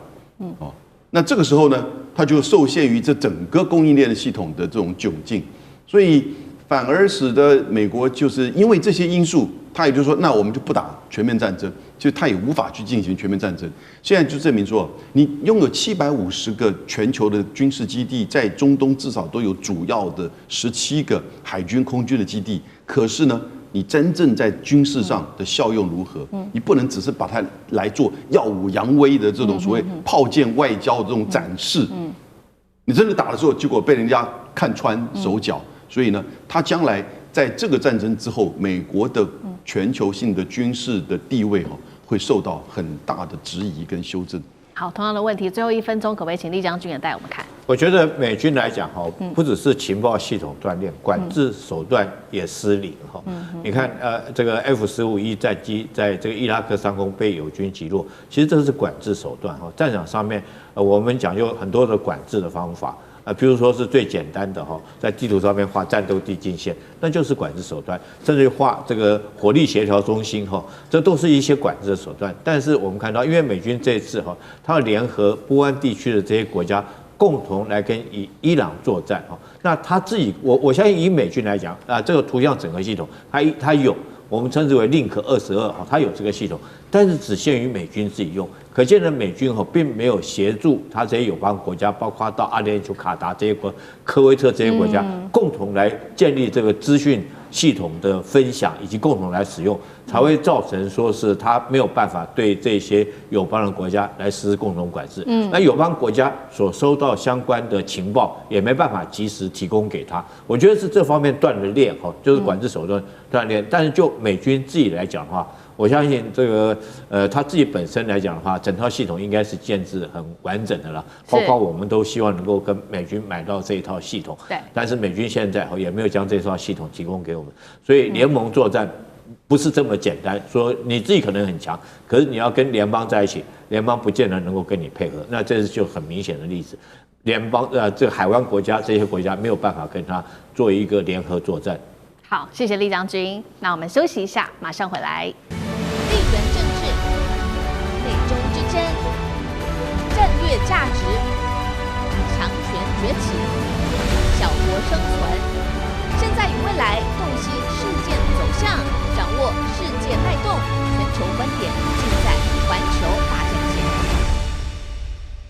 [SPEAKER 4] 那這個時候呢，它就受限於這整個供應鏈的系統的這種窘境，所以反而使得美國就是因為這些因素，他也就是說，那我們就不打全面戰爭，就他也无法去進行全面戰爭。現在就證明說，你擁有750個全球的軍事基地，在中東至少都有主要的17個海軍、空軍的基地，可是呢，你真正在軍事上的效用如何？你不能只是把它來做耀武揚威的這種所謂炮艦外交的這種展示。你真的打的時候，結果被人家看穿手腳。所以呢，他將來在這個戰爭之後，美國的全球性的軍事的地位會受到很大的質疑跟修正。
[SPEAKER 1] 好，同樣的問題，最後1分鐘，可不可以請酈將軍也帶我們看？
[SPEAKER 3] 我覺得美軍來講不只是情報系統斷裂，管制手段也失靈哈。你看這個 F-15E 戰機在這個伊拉克上空被友軍擊落，其實這是管制手段哈。戰場上面我們講究很多的管制的方法，比如說是最簡單的在地圖上面畫戰鬥地境線，那就是管制手段，甚至於畫這個火力協調中心這都是一些管制的手段。但是我們看到，因為美軍這一次他要聯合波灣地區的这些國家共同來跟伊朗作戰那他自己，我相信以美軍來講這個圖像整合系統，它有。我們稱之為 Link 22它有這個系統，但是只限於美軍自己用。可見呢，美軍並沒有協助他這些友邦國家，包括到阿聯酋、卡達這些國、科威特這些國家，共同來建立這個資訊系統的分享，以及共同來使用，才會造成說是他沒有辦法對這些友邦的國家來實施共同管制。那友邦國家所收到相關的情報也沒辦法及時提供給他。我覺得是這方面斷了鏈就是管制手段斷鏈。但是就美軍自己來講的話，我相信這個他自己本身來講的話，整套系統應該是建制很完整的了，包括我們都希望能夠跟美軍買到這一套系統。
[SPEAKER 1] 對。但
[SPEAKER 3] 是美軍現在也沒有將這套系統提供給我们，所以聯盟作戰不是這麼簡單。說你自己可能很強，可是你要跟聯邦在一起，聯邦不見得能夠跟你配合。那這是就很明顯的例子，聯邦這個海灣國家這些國家沒有辦法跟他做一個聯合作戰。
[SPEAKER 1] 好，謝謝酈將軍。那我們休息一下，馬上回來。
[SPEAKER 5] 地緣政治、美中之爭、戰略價值、強權崛起、小國生存，現在與未來洞悉事件走向，掌握世界脈動，全球觀點盡在環球大戰線。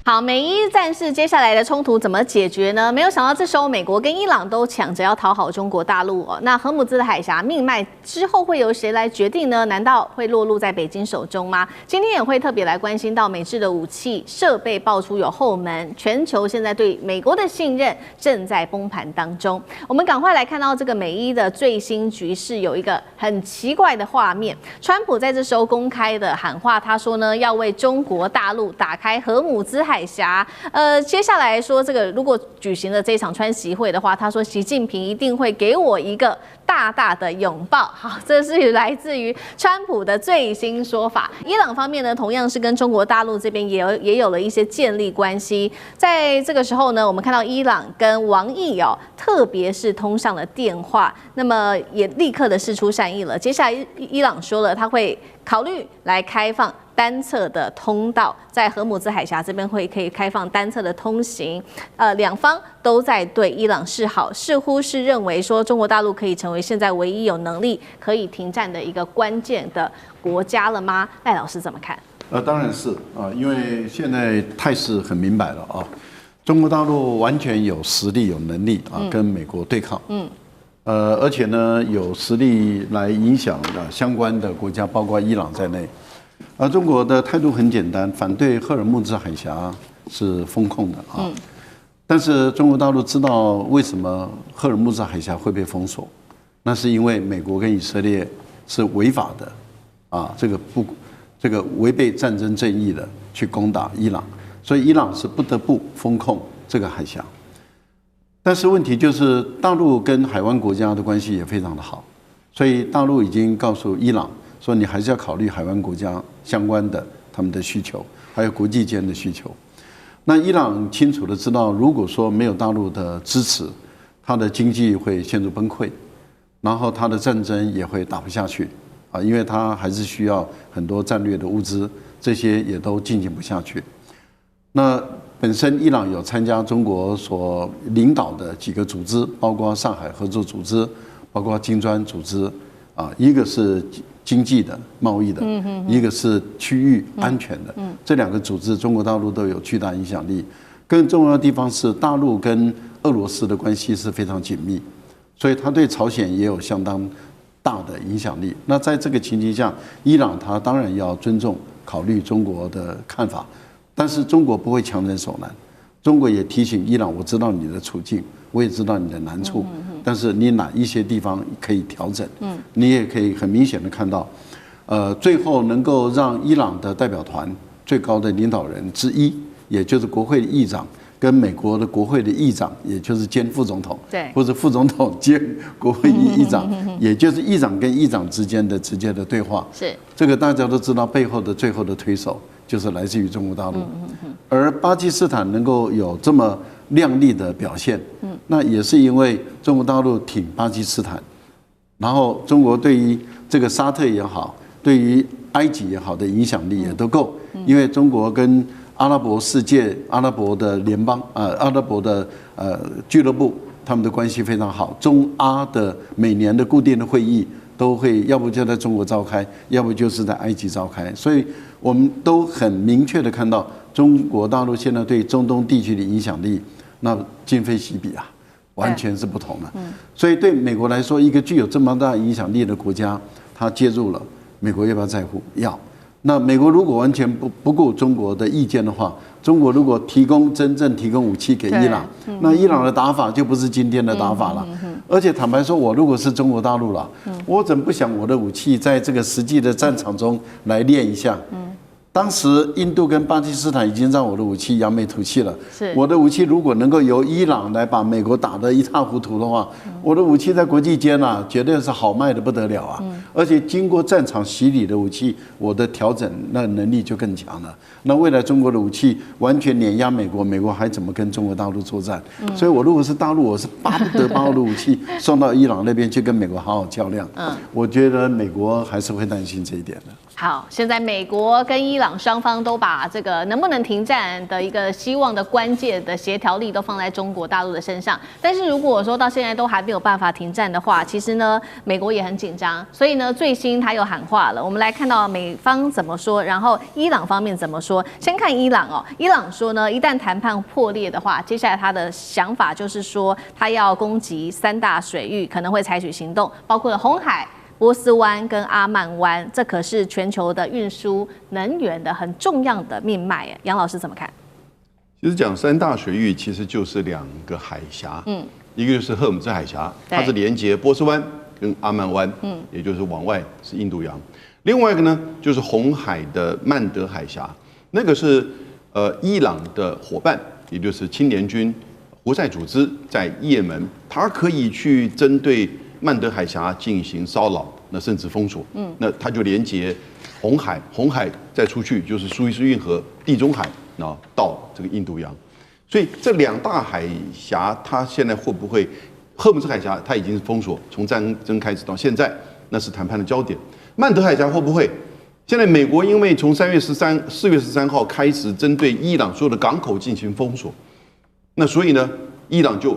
[SPEAKER 1] 好，美伊戰事接下來的衝突怎麼解決呢？沒有想到這時候美國跟伊朗都搶着要討好中國大陸那荷姆茲的海峽命脈之後會由誰來決定呢？難道會落入在北京手中嗎？今天也會特別來關心到美制的武器設備爆出有後門，全球現在對美國的信任正在崩盤當中。我們趕快來看到這個美伊的最新局勢，有一個很奇怪的畫面。川普在這時候公開的喊話，他說呢，要為中國大陸打開荷姆茲海峽。接下來說這個，如果舉行了這場川習會的話，他說習近平一定會給我一個大大的擁抱。好，這是來自於川普的最新說法。伊朗方面呢，同樣是跟中國大陸這邊也有了一些建立關係。在這個時候呢，我們看到伊朗跟王毅特別是通上了電話，那麼也立刻的釋出善意了。接下來伊朗說了，他會考慮來開放單側的通道，在荷姆茲海峽這邊可以開放單側的通行。兩方都在對伊朗示好，似乎是認為說中國大陸可以成為現在唯一有能力可以停戰的一個關鍵的國家了嗎？賴老師怎麼看？
[SPEAKER 2] 當然是因為現在態勢很明白了中國大陸完全有實力、有能力跟美國對抗。而且呢，有實力來影響相關的國家，包括伊朗在內。而中國的態度很簡單，反對赫爾木茲海峽是封控的但是中國大陸知道為什麼赫爾木茲海峽會被封鎖，那是因為美國跟以色列是違法的這個違背戰爭正義的去攻打伊朗，所以伊朗是不得不封控這個海峽。但是問題就是大陸跟海灣國家的關係也非常的好，所以大陸已經告訴伊朗說，你還是要考慮海灣國家相關的他們的需求，還有國際間的需求。那伊朗清楚的知道，如果說沒有大陸的支持，它的經濟會陷入崩潰，然後它的戰爭也會打不下去因為它還是需要很多戰略的物資，這些也都進行不下去。那本身伊朗有參加中國所領導的幾個組織，包括上海合作組織，包括金磚組織一個是經濟的、貿易的，一個是區域安全的。這兩個組織，中國大陸都有巨大影響力。更重要的地方是，大陸跟俄羅斯的關係是非常緊密，所以他對朝鮮也有相當大的影響力。那在這個情形下，伊朗他當然要尊重、考慮中國的看法。但是中國不會強人所難，中國也提醒伊朗，我知道你的處境，我也知道你的難處，但是你哪一些地方可以調整，你也可以很明顯的看到，最後能夠讓伊朗的代表團最高的領導人之一，也就是國會的議長，跟美國的國會的議長，也就是兼副總統，或者副總統兼國會議長，也就是議長跟議長之間的直接的對話，是這個大家都知道，背後的最後的推手就是來自於中國大陸。而巴基斯坦能夠有這麼亮麗的表現。那也是因為中國大陸挺巴基斯坦，然後中國對於這個沙特也好，對於埃及也好的影響力也都夠，因為中國跟阿拉伯世界、阿拉伯的聯邦阿拉伯的俱樂部，他們的關係非常好。中阿的每年的固定的會議都會，要不就在中國召開，要不就是在埃及召開。所以我們都很明確的看到，中國大陸現在對中東地區的影響力，那今非昔比啊，完全是不同的。所以對美國來說，一個具有這麼大影響力的國家，它介入了，美國要不要在乎？要。那美國如果完全不顧中國的意見的話，中國如果真正提供武器給伊朗，那伊朗的打法就不是今天的打法了。而且坦白說，我如果是中國大陸了，我怎麼不想我的武器在這個實際的戰場中來練一下？當時印度跟巴基斯坦已經讓我的武器揚眉吐氣了。我的武器如果能夠由伊朗來把美國打得一塌糊塗的話，我的武器在國際間啊，絕對是好賣得不得了啊！而且經過戰場洗禮的武器，我的調整那能力就更強了。那未來中國的武器完全碾壓美國，美國還怎麼跟中國大陸作戰？所以我如果是大陸，我是巴不得把我的武器送到伊朗那邊去跟美國好好較量。我覺得美國還是會擔心這一點的。
[SPEAKER 1] 好，現在美國跟伊朗雙方都把這個能不能停戰的一個希望的關鍵的協調力都放在中國大陸的身上。但是如果說到現在都還沒有辦法停戰的話，其實呢，美國也很緊張。所以呢，最新他又喊話了。我們來看到美方怎麼說，然後伊朗方面怎麼說。先看伊朗哦，伊朗說呢，一旦談判破裂的話，接下來他的想法就是說，他要攻擊3大水域，可能會採取行動，包括了紅海、波斯灣跟阿曼灣，這可是全球的運輸能源的很重要的命脈。楊老師怎麼看？
[SPEAKER 4] 其實講3大水域，其實就是2個海峽，一個就是赫爾姆茲海峽，它是連接波斯灣跟阿曼灣，也就是往外是印度洋；另外一個呢，就是紅海的曼德海峽，那個是伊朗的夥伴，也就是青年軍胡塞組織在也門，它可以去針對曼德海峽進行騷擾，那甚至封鎖。那它就連接紅海，紅海再出去就是蘇伊士運河、地中海，然後到這個印度洋。所以這2大海峽，它現在會不會？赫爾姆茲海峽它已經是封鎖，從戰爭開始到現在，那是談判的焦點。曼德海峽會不會？現在美國因為從4月13號開始針對伊朗所有的港口進行封鎖，那所以呢，伊朗就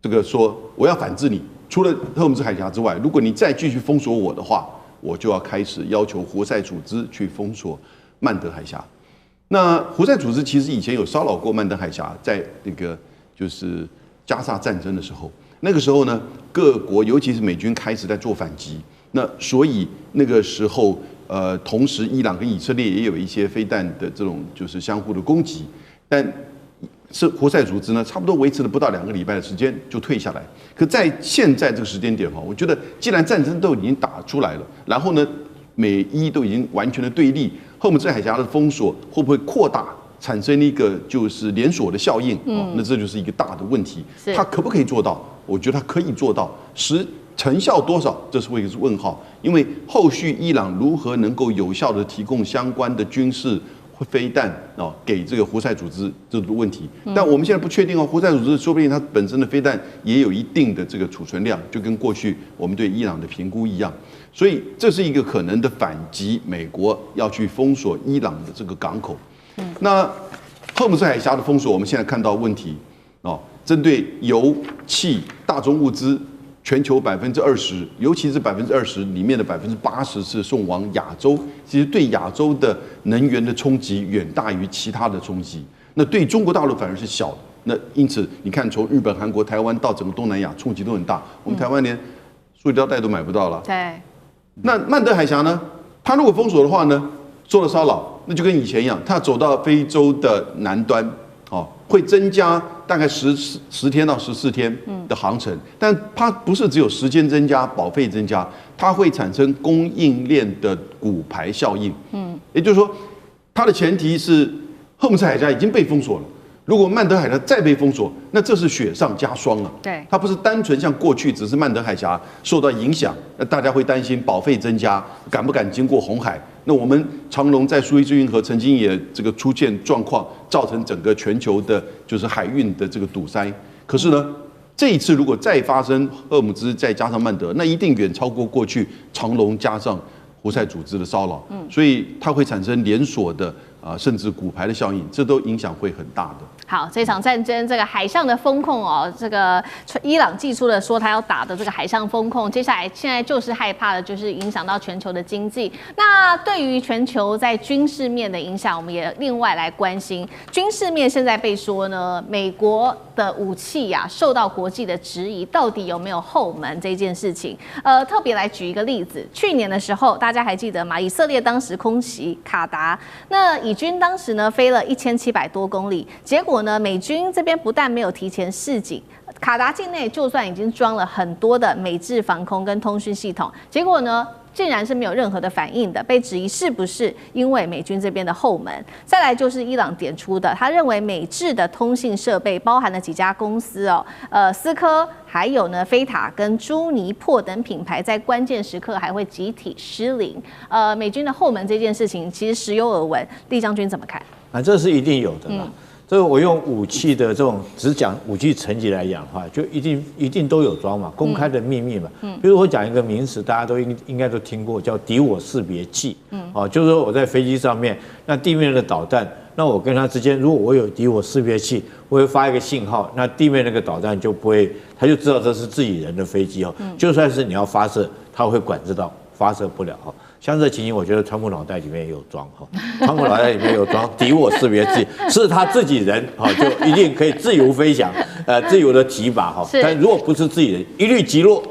[SPEAKER 4] 這個說我要反制你。除了赫爾姆茲海峽之外，如果你再繼續封鎖我的話，我就要開始要求胡塞組織去封鎖曼德海峽。那胡塞組織其實以前有騷擾過曼德海峽，在那個就是加沙戰爭的時候，那個時候呢，各國尤其是美軍開始在做反擊，那所以那個時候同時伊朗跟以色列也有一些飛彈的這種就是相互的攻擊，但是胡塞組織呢，差不多維持了不到2個禮拜的時間就退下來。可在現在這個時間點哈，我覺得既然戰爭都已經打出來了，然後呢，美伊都已經完全的對立，赫爾姆茲海峽的封鎖會不會擴大，產生一個就是連鎖的效應？那這就是一個大的問題。它可不可以做到？我覺得它可以做到，成效多少，這是一個問號。因為後續伊朗如何能夠有效的提供相關的軍事飛彈給這個胡塞組織，這個問題，但我們現在不確定哦。胡塞組織說不定它本身的飛彈也有一定的這個儲存量，就跟過去我們對伊朗的評估一樣，所以這是一個可能的反擊。美國要去封鎖伊朗的這個港口。那赫爾姆茲海峽的封鎖，我們現在看到問題針對油氣、大宗物資。全球20%，尤其是20%裡面的80%是送往亞洲，其實對亞洲的能源的衝擊遠大於其他的衝擊。那對中國大陸反而是小的。那因此，你看從日本、韓國、台灣到整個東南亞，衝擊都很大。我們台灣連塑料袋都買不到了。對。那曼德海峽呢？它如果封鎖的話呢，受了騷擾，那就跟以前一樣，它走到非洲的南端，會增加大概10天到14天的航程，但它不是只有時間增加、保費增加，它會產生供應鏈的骨牌效應。也就是說，它的前提是赫爾姆茲海峽已經被封鎖了，如果曼德海峽再被封鎖，那這是雪上加霜啊！
[SPEAKER 1] 对，
[SPEAKER 4] 它不是單純像過去只是曼德海峽受到影響，那大家會擔心保費增加，敢不敢經過紅海？那我們長榮在蘇伊士運河曾經也這個出現狀況，造成整個全球的就是海運的這個堵塞。可是呢，這一次如果再發生荷爾木茲再加上曼德，那一定遠超過過去長榮加上胡塞組織的騷擾，所以它會產生連鎖的甚至骨牌的效應，這都影響會很大的。
[SPEAKER 1] 好，這場戰爭，這個海上的封控哦，這個伊朗祭出了說他要打的這個海上封控，接下来現在就是害怕的，就是影響到全球的經濟。那对於全球在軍事面的影響，我們也另外來關心。軍事面現在被說呢，美國的武器呀受到國際的質疑，到底有沒有後門這件事情？特別來舉一個例子，去年的時候，大家還記得嗎？以色列當時空襲卡達，那以軍當時呢飛了1700多公里，結果呢，美軍這邊不但沒有提前示警，卡達境內就算已經裝了很多的美制防空跟通訊系統，結果呢，竟然是沒有任何的反應的，被質疑是不是因為美軍這邊的後門？再來就是伊朗點出的，他認為美制的通信設備包含了幾家公司哦，思科，還有呢飛塔跟朱尼珀等品牌，在關鍵時刻還會集體失靈。美軍的後門這件事情，其實時有耳聞，厲將軍怎麼看？
[SPEAKER 3] 這是一定有的啦。這個我用武器的這種只講武器層級來講的話，就一定都有裝嘛，公開的秘密嘛。比如我講一個名詞，大家都應該都聽過，叫敵我識別器。就是說我在飛機上面，那地面的導彈，那我跟它之間，如果我有敵我識別器，我會發一個信號，那地面那個導彈就不會，他就知道這是自己人的飛機哦。就算是你要發射，他會管制到發射不了哈。像這情形，我覺得川普腦袋裡面也有裝哈，川普腦袋裡面有裝敵我識別器，是他自己人哈，就一定可以自由飛翔，自由的提拔哈。但如果不是自己人，一律擊落。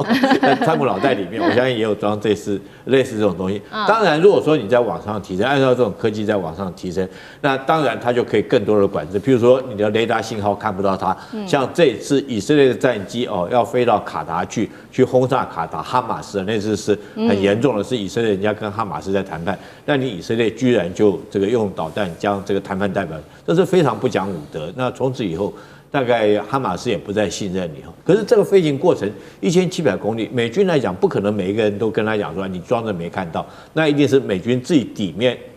[SPEAKER 3] 川普腦袋裡面，我相信也有裝類似這種東西。當然，如果說你在往上提升，按照這種科技在往上提升，那當然它就可以更多的管制。譬如說，你的雷達信號看不到它，像這一次以色列的戰機哦，要飛到卡達去轟炸卡達哈馬斯，那次是很嚴重的，是以色列人家跟哈馬斯在談判，那你以色列居然就這個用導彈將這個談判代表，這是非常不講武德。那從此以後，大概哈馬斯也不再信任你哈。可是這個飛行過程1700公里，美軍來講不可能每一個人都跟他講說你裝着沒看到，那一定是美軍自己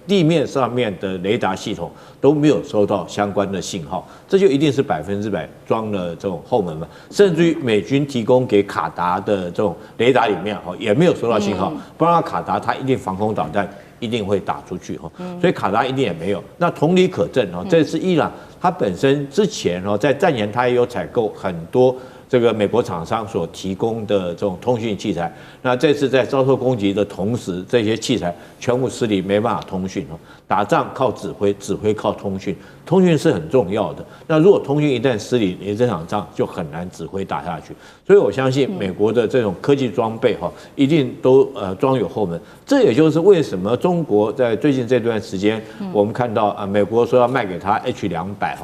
[SPEAKER 3] 地面上面的雷達系統都沒有收到相關的信號，這就一定是100%裝了這種後門嘛。甚至於美軍提供給卡達的這種雷達裡面也沒有收到信號，不然卡達它一定防空導彈一定會打出去哈，所以卡達一定也沒有。那同理可證哈，這次伊朗它本身之前在戰前它也有採購很多這個美國廠商所提供的這種通訊器材，那這次在遭受攻擊的同時，這些器材全部失靈，沒辦法通訊。打仗靠指揮，指揮靠通訊，通訊是很重要的。那如果通訊一旦失靈，你這場仗就很難指揮打下去。所以我相信美國的這種科技裝備一定都裝有後門。這也就是為什麼中國在最近這段時間，我們看到美國說要賣給他 H200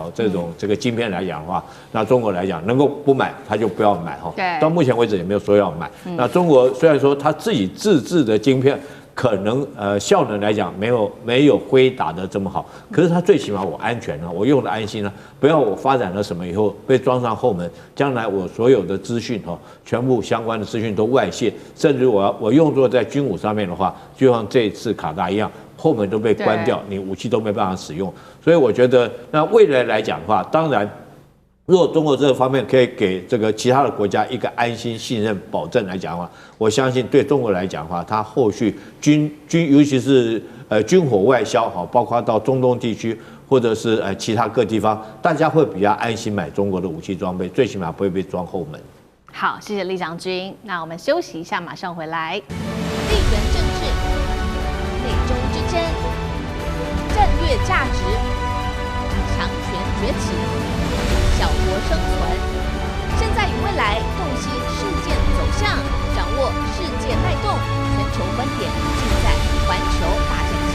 [SPEAKER 3] 這個晶片來講的話，那中國來講能夠不買他就不要買哈。到目前為止也沒有說要買。那中國雖然說他自己自制的晶片，可能效能來講沒有輝達的這麼好，可是它最起碼我安全了，我用的安心了，不要我發展了什麼以後被裝上後門，將來我所有的資訊全部相關的資訊都外泄，甚至我用作在軍武上面的話，就像這次卡達一樣，後門都被關掉，你武器都沒辦法使用。所以我覺得那未來來講的話，當然。如果中國這個方面可以給這個其他的國家一個安心、信任、保證來講的話，我相信對中國來講的話，它後續尤其是軍火外銷包括到中東地區或者是其他各地方，大家會比較安心買中國的武器裝備，最起碼不會被裝後門。
[SPEAKER 1] 好，謝謝厲將軍。那我們休息一下，馬上回來。
[SPEAKER 5] 地緣政治、美中之爭、戰略價值、強權崛起。小國生存，現在與未來洞悉事件走向，掌握世界脈動，全球觀點盡在環球大戰線。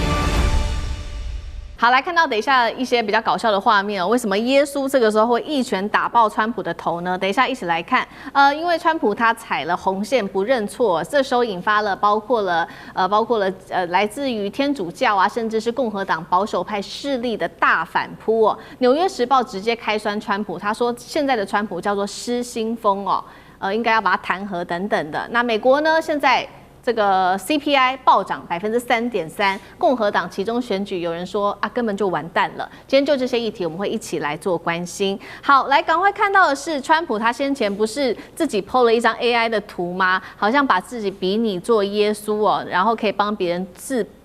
[SPEAKER 1] 好，來看到等一下一些比較搞笑的畫面哦。為什麼耶穌這個時候會一拳打爆川普的頭呢？等一下一起來看。因為川普他踩了紅線不認錯，這時候引發了包括了來自於天主教啊，甚至是共和黨保守派勢力的大反撲哦。紐約時報直接開酸川普，他說現在的川普叫做失心瘋哦，應該要把他彈劾等等的。那美國呢，現在這個 CPI 暴漲3.3%，共和黨期中選舉有人說啊根本就完蛋了。今天就這些議題，我們會一起來做關心。好，來趕快看到的是，川普他先前不是自己 po 了一張 AI 的圖嗎？好像把自己比擬做耶穌哦，然後可以幫別人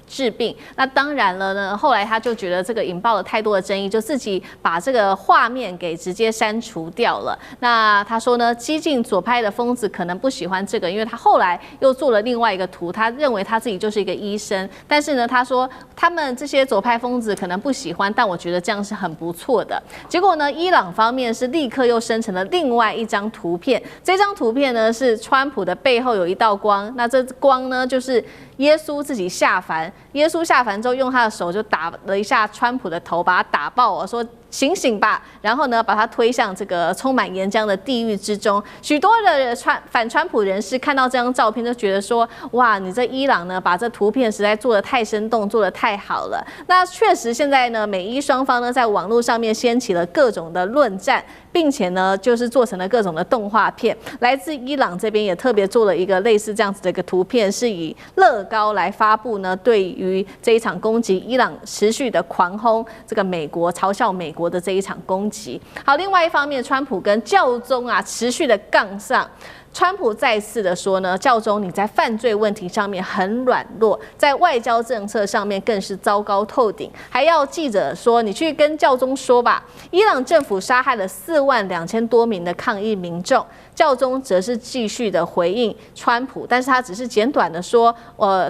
[SPEAKER 1] 治病。那當然了呢，後來他就覺得這個引爆了太多的爭議，就自己把這個畫面給直接刪除掉了。那他說呢，激進左派的瘋子可能不喜歡這個，因為他後來又做了另外一個圖，他認為他自己就是一個醫生。但是呢，他說他們這些左派瘋子可能不喜歡，但我覺得這樣是很不錯的。結果呢，伊朗方面是立刻又生成了另外一張圖片，這張圖片呢是川普的背後有一道光，那這光呢就是耶穌自己下凡。耶穌下凡之后，用他的手就打了一下川普的頭，把他打爆哦，说醒醒吧，然后呢，把他推向这個充滿岩漿的地獄之中。許多的反川普人士看到這張照片，就覺得說，哇，你這伊朗呢，把這圖片實在做得太生動，做得太好了。那確實，現在呢，美伊雙方呢，在網絡上面掀起了各種的論戰，並且呢，就是做成了各種的動畫片。來自伊朗這邊也特別做了一個類似這樣子的一個圖片，是以樂高來發布呢，對於這一場攻擊，伊朗持續的狂轟這個美國，嘲笑美國的這一場攻擊。好，另外一方面，川普跟教宗啊持續的槓上。川普再次的說呢，教宗你在犯罪問題上面很軟弱，在外交政策上面更是糟糕透頂，還要記者說你去跟教宗說吧。伊朗政府殺害了42000多名的抗議民眾，教宗則是繼續的回應川普，但是他只是簡短的說，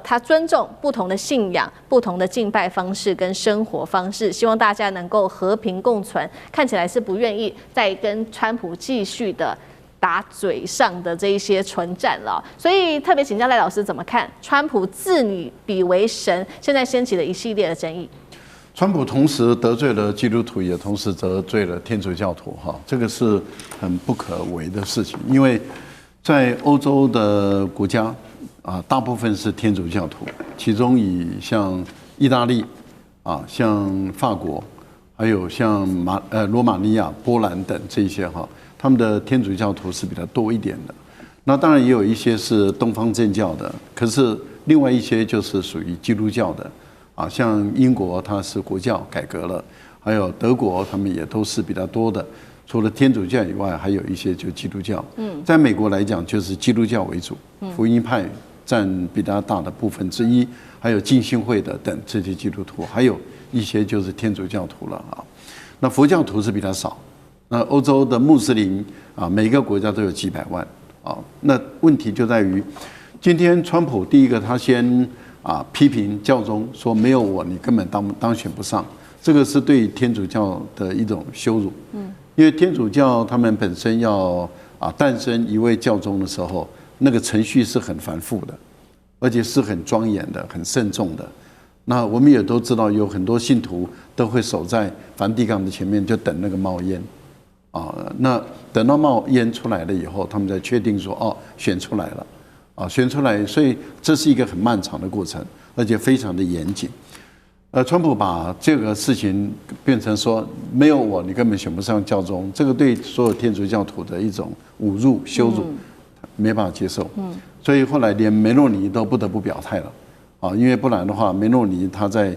[SPEAKER 1] 他尊重不同的信仰、不同的敬拜方式跟生活方式，希望大家能夠和平共存。看起來是不願意再跟川普繼續的打嘴上的這一些唇戰了，所以特別請教賴老師怎麼看川普自擬比為神，現在掀起了一系列的爭議。
[SPEAKER 2] 川普同時得罪了基督徒，也同時得罪了天主教徒，哈，這個是很不可為的事情。因為在歐洲的國家啊，大部分是天主教徒，其中以像意大利啊、像法國，還有像羅馬尼亞、波蘭等這些哈。他們的天主教徒是比較多一點的，那當然也有一些是東方正教的，可是另外一些就是屬於基督教的，啊，像英國它是國教改革了，還有德國他們也都是比較多的，除了天主教以外，還有一些就基督教。在美國來講就是基督教為主，福音派佔比較大的部分之一，還有浸信會的等這些基督徒，還有一些就是天主教徒了啊，那佛教徒是比較少。那歐洲的穆斯林啊，每個國家都有幾百萬啊。那問題就在於，今天川普第一個他先批評教宗，說沒有我你根本當選不上，這個是對天主教的一種羞辱。因為天主教他們本身要誕生一位教宗的時候，那個程序是很繁複的，而且是很莊嚴的、很慎重的。那我們也都知道，有很多信徒都會守在梵蒂岡的前面，就等那個冒煙。那等到冒煙出來了以後，他們才確定說選出來了，選出來，所以這是一個很漫長的過程，而且非常的嚴謹。川普把這個事情變成說沒有我你根本選不上教宗，這個對所有天主教徒的一種侮辱羞辱，沒辦法接受。所以後來連梅洛尼都不得不表態了，因為不然的話，梅洛尼他在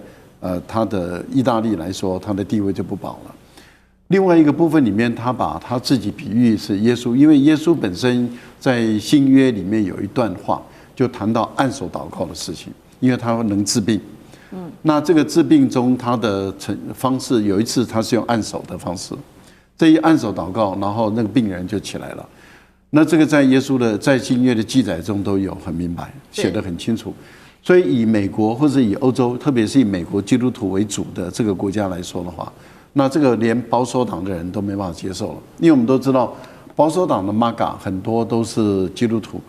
[SPEAKER 2] 他的意大利來說，他的地位就不保了。另外一個部分裡面，他把他自己比喻是耶穌，因為耶穌本身在新約裡面有一段話，就談到按手禱告的事情，因為他能治病。那這個治病中，他的方式有一次他是用按手的方式，這一按手禱告，然後那個病人就起來了。那這個在耶穌的在新約的記載中都有很明白，寫得很清楚。所以以美國或者以歐洲，特別是以美國基督徒為主的這個國家來說的話，那這個連保守黨的人都沒辦法接受了，因為我們都知道保守黨的 MAGA 很多都是基督徒、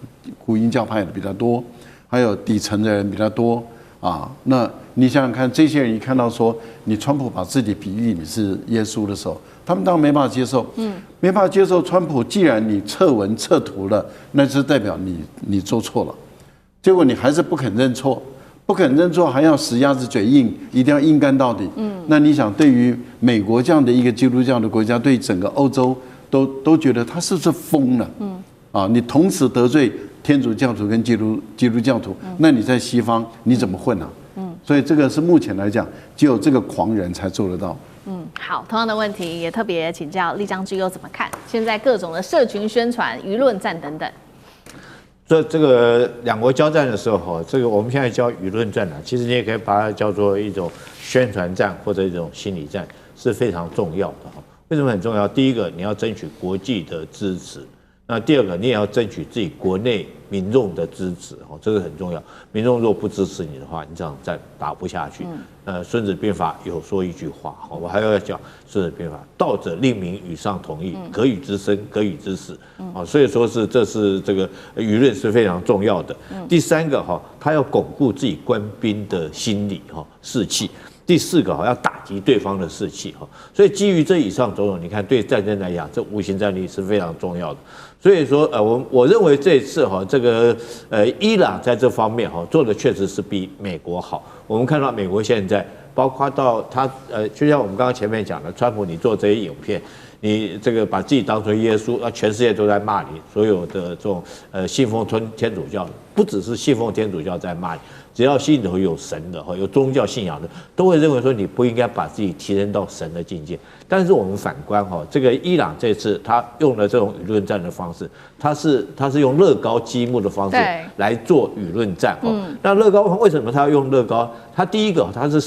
[SPEAKER 2] 福音教派的比較多，還有底層的人比較多，啊，那你想想看，這些人一看到說你川普把自己比喻你是耶穌的時候，他們當然沒辦法接受，沒辦法接受川普。既然你撤文撤圖了，那就代表你做錯了，結果你還是不肯認錯，不肯認錯還要死鴨子嘴硬，一定要硬幹到底。那你想，對於美國這樣的一個基督教的國家，對整個歐洲都覺得他是不是瘋了？啊，你同時得罪天主教徒跟基督教徒，那你在西方你怎麼混啊？所以這個是目前來講，只有這個狂人才做得到。
[SPEAKER 1] 好，同樣的問題也特別請教酈將軍又怎麼看現在各種的社群宣傳、輿論戰等等？
[SPEAKER 3] 这个兩國交戰的時候，這個我們現在叫輿論戰，其實你也可以把它叫做一種宣傳戰或者一種心理戰，是非常重要的。為什麼很重要？第一個，你要爭取國際的支持。那第二個，你也要爭取自己國內民眾的支持，這個很重要。民眾若不支持你的話，你這場戰打不下去。孫子兵法有說一句話，我還要講孫子兵法：道者令民與上同義，可與之生，可與之死。所以說這是這個輿論是非常重要的。第三個他要鞏固自己官兵的心理士氣。第四個要打擊對方的士氣，所以基於這以上種種，你看對戰爭來講，這無形戰力是非常重要的。所以說，我認為這一次這個伊朗在這方面做的確實是比美國好。我們看到美國現在，包括到他就像我們剛剛前面講的，川普你做這些影片，你這個把自己當成耶穌，全世界都在罵你，所有的這種信奉天主教，不只是信奉天主教在罵你。只要心裡頭有神的有宗教信仰的，都會認為說你不應該把自己提升到神的境界。但是我們反觀這個伊朗這次他用了這種輿論戰的方式，他是用樂高積木的方式來做輿論戰。那樂高為什麼他要用樂高？他第一個它是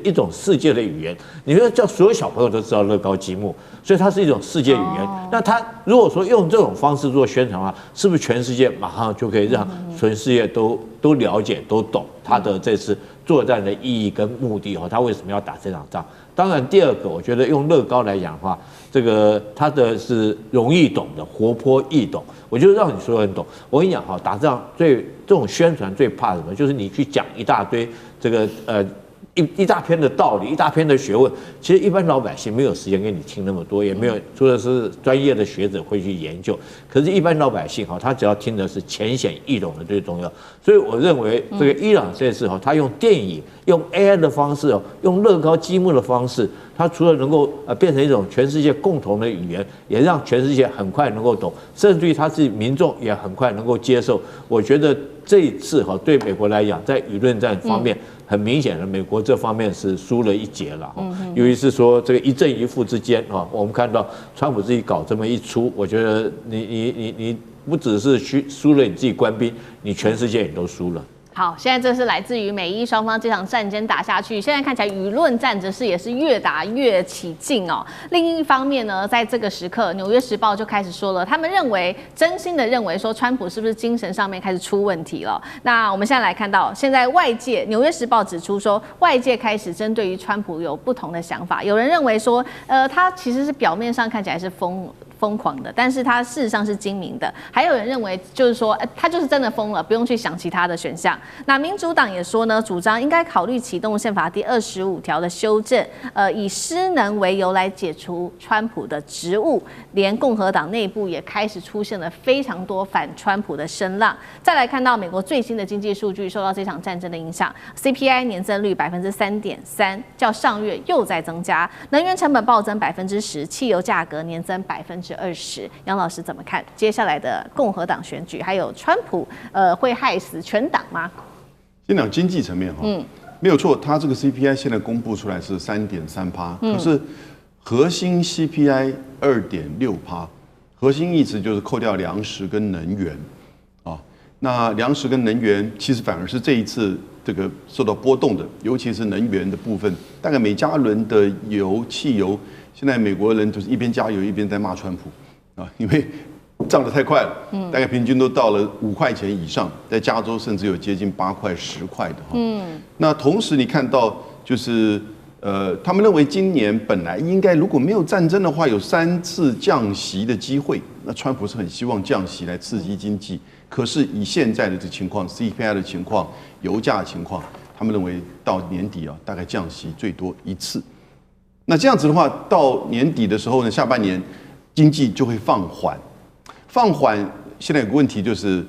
[SPEAKER 3] 一種世界的語言，你說叫所有小朋友都知道樂高積木，所以它是一種世界語言。那他如果說用這種方式做宣傳的話，是不是全世界馬上就可以讓全世界都了解都懂他的這次作戰的意義跟目的他為什麼要打這場仗？當然，第二個我覺得用樂高來講的話，這個它的是容易懂的，活潑易懂，我就讓你所有人懂。我跟你講打仗這種宣傳最怕什麼？就是你去講一大堆這個一大篇的道理，一大篇的學問，其實一般老百姓沒有時間給你聽那麼多，也沒有，除了是專業的學者會去研究。可是，一般老百姓他只要聽的是淺顯易懂的最重要。所以我認為這個伊朗這次他用電影、用 AI 的方式用樂高積木的方式，他除了能夠變成一種全世界共同的語言，也讓全世界很快能夠懂，甚至於他自己民眾也很快能夠接受。我覺得這一次對美國來講，在輿論戰方面，很明顯的，美國這方面是輸了一截了。由於是說這個一正一負之間我們看到川普自己搞這麼一出，我覺得你不只是輸了你自己官兵，你全世界也都輸了。
[SPEAKER 1] 好，現在這是來自於美伊雙方這場戰爭打下去，現在看起來輿論戰則是也是越打越起勁哦。另一方面呢，在這個時刻，《紐約時報》就開始說了，他們真心的認為說，川普是不是精神上面開始出問題了？那我們現在來看到，現在外界，《紐約時報》指出說，外界開始針對於川普有不同的想法，有人認為說，他其實是表面上看起來是瘋狂的，但是他事實上是精明的。還有人認為就是說，他就是真的瘋了，不用去想其他的選項。那民主黨也說呢，主張應該考慮啟動憲法第25條的修正，以失能為由來解除川普的職務。連共和黨內部也開始出現了非常多反川普的聲浪。再來看到美國最新的經濟數據受到這場戰爭的影響 ，CPI 年增率3.3%，較上月又在增加，能源成本暴增10%，汽油價格年增20%。楊老師怎麼看接下來的共和黨選舉，還有川普會害死全黨嗎？
[SPEAKER 4] 先講經濟層面沒有錯，它這個 CPI 現在公布出來是3.3%，可是核心 CPI 2.6%，核心意思就是扣掉糧食跟能源啊。那糧食跟能源其實反而是這一次這個受到波動的，尤其是能源的部分，大概每加侖的汽油，現在美國人就是一邊加油一邊在罵川普啊，因為漲得太快了，大概平均都到了5塊錢以上，在加州甚至有接近8塊、10塊的。那同時你看到就是他們認為今年本來應該如果沒有戰爭的話，有3次降息的機會。那川普是很希望降息來刺激經濟，可是以現在的這情況 ，CPI 的情況、油價的情況，他們認為到年底啊，大概降息最多1次。那這樣子的話，到年底的時候呢，下半年經濟就會放緩。放緩，現在有個問題就是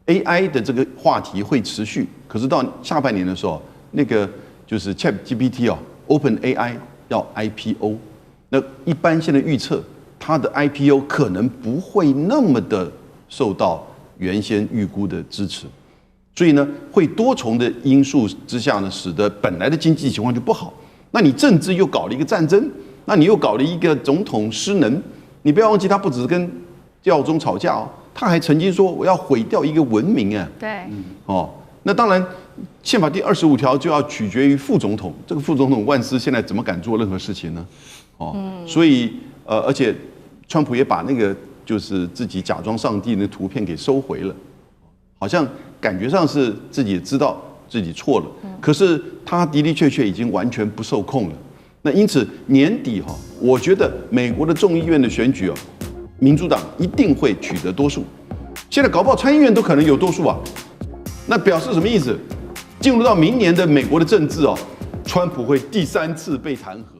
[SPEAKER 4] AI 的這個話題會持續，可是到下半年的時候，那個就是 ChatGPT 啊 ，OpenAI 要 IPO。那一般現在預測，它的 IPO 可能不會那麼的受到原先預估的支持，所以呢，會多重的因素之下呢，使得本來的經濟情況就不好。那你政治又搞了一個戰爭，那你又搞了一個總統失能。你不要忘記，他不只是跟教宗吵架哦，他還曾經說我要毀掉一個文明啊。
[SPEAKER 1] 对，
[SPEAKER 4] 哦，那當然，憲法第25條就要取決於副總統。這個副總統萬斯現在怎麼敢做任何事情呢？哦，所以而且川普也把那個就是自己假裝上帝的圖片給收回了，好像感覺上是自己知道自己錯了，可是他的的確確已經完全不受控了。那因此年底哈，我覺得美國的眾議院的選舉哦，民主黨一定會取得多數。現在搞不好參議院都可能有多數啊，那表示什麼意思？進入到明年的美國的政治哦，川普會第3次被彈劾。